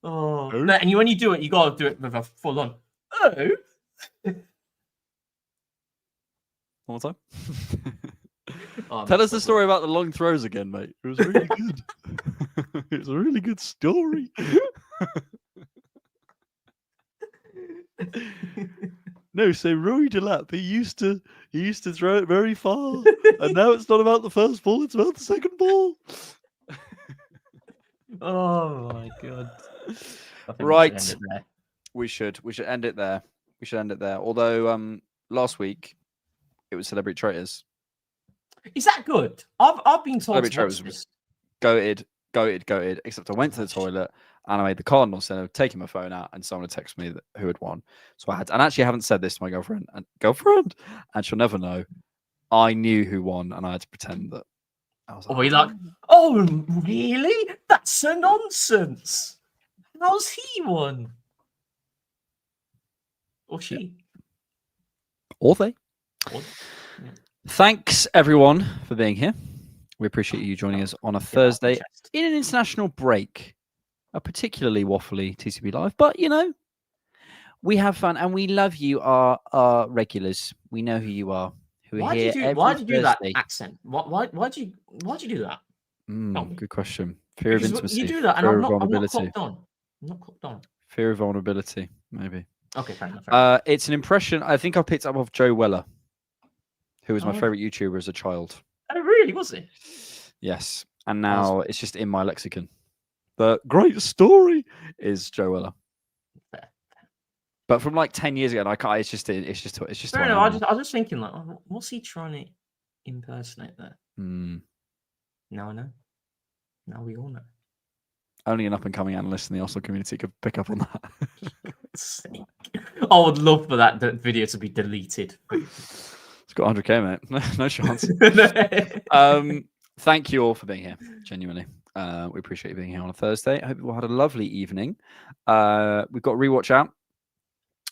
Oh, no, and when you do it, you gotta do it with a full on. Oh. One more time. Tell us the story about the long throws again, mate. It was really good. It's a really good story. No, so Rory Delap, he used to throw it very far, and now it's not about the first ball; it's about the second ball. Oh my god! Right, we should end it there. Although last week it was Celebrity Traitors. Is that good? I've been told to watch this. Goated. Except I went to the toilet and I made the cardinal sin of taking my phone out, and someone had texted me who had won. So I had, and actually I haven't said this to my girlfriend, and she'll never know. I knew who won, and I had to pretend that. I was like, oh really? That's a nonsense. How's he won? Or she? Or they. Yeah. Thanks everyone for being here. We appreciate you joining us on a Thursday in an international break. A particularly waffly TCP Live, but you know, we have fun and we love you, our regulars. We know who you are. Why did you do that accent? Why'd you do that? Good question. Fear of intimacy. You do that, and I'm not clocked on. I'm not clocked on. Fear of vulnerability, maybe. Okay, fair enough. It's an impression I think I picked up of Joe Weller, who was my favorite YouTuber as a child. Oh, really? Was he? Yes, and now it's just in my lexicon. The great story is Joe Weller. Fair. But from like 10 years ago, and I can't. It's just. Fair enough. I was just thinking, like, what's he trying to impersonate there? Now I know. Now we all know. Only an up-and-coming analyst in the Oslo community could pick up on that. I would love for that video to be deleted. It's got 100k, mate. No chance. Thank you all for being here. Genuinely. We appreciate you being here on a Thursday. I hope you all had a lovely evening. We've got Rewatch out.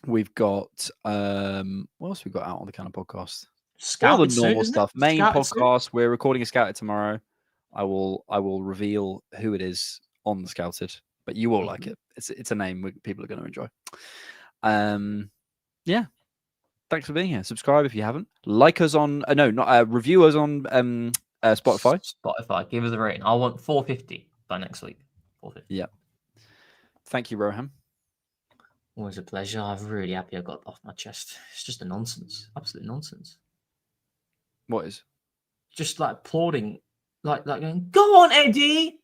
We've got what else we got out on the Cannon podcast? All the normal stuff. Main podcast. Soon. We're recording a Scouted tomorrow. I will reveal who it is on the Scouted, but you will like it. It's a name people are going to enjoy. Yeah. Thanks for being here. Subscribe if you haven't. Like us on review us on Spotify. Spotify. Give us a rating. I want 450 by next week. 450. Yeah. Thank you, Rohan. Always a pleasure. I'm really happy I got it off my chest. It's just a nonsense. Absolute nonsense. What is? Just like applauding, like going, go on, Eddie!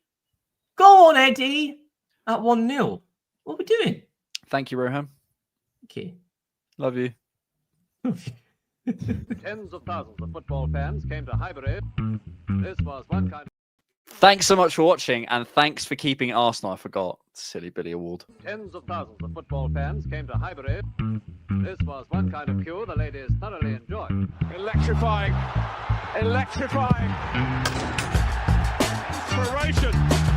Go on, Eddie! At 1-0. What are we doing? Thank you, Rohan. Okay. Love you. Tens of thousands of football fans came to Highbury. This was one kind of... Thanks so much for watching, and thanks for keeping Arsenal. I forgot. Silly Billy Award. Tens of thousands of football fans came to Highbury. This was one kind of queue the ladies thoroughly enjoyed. Electrifying. Electrifying. Inspiration.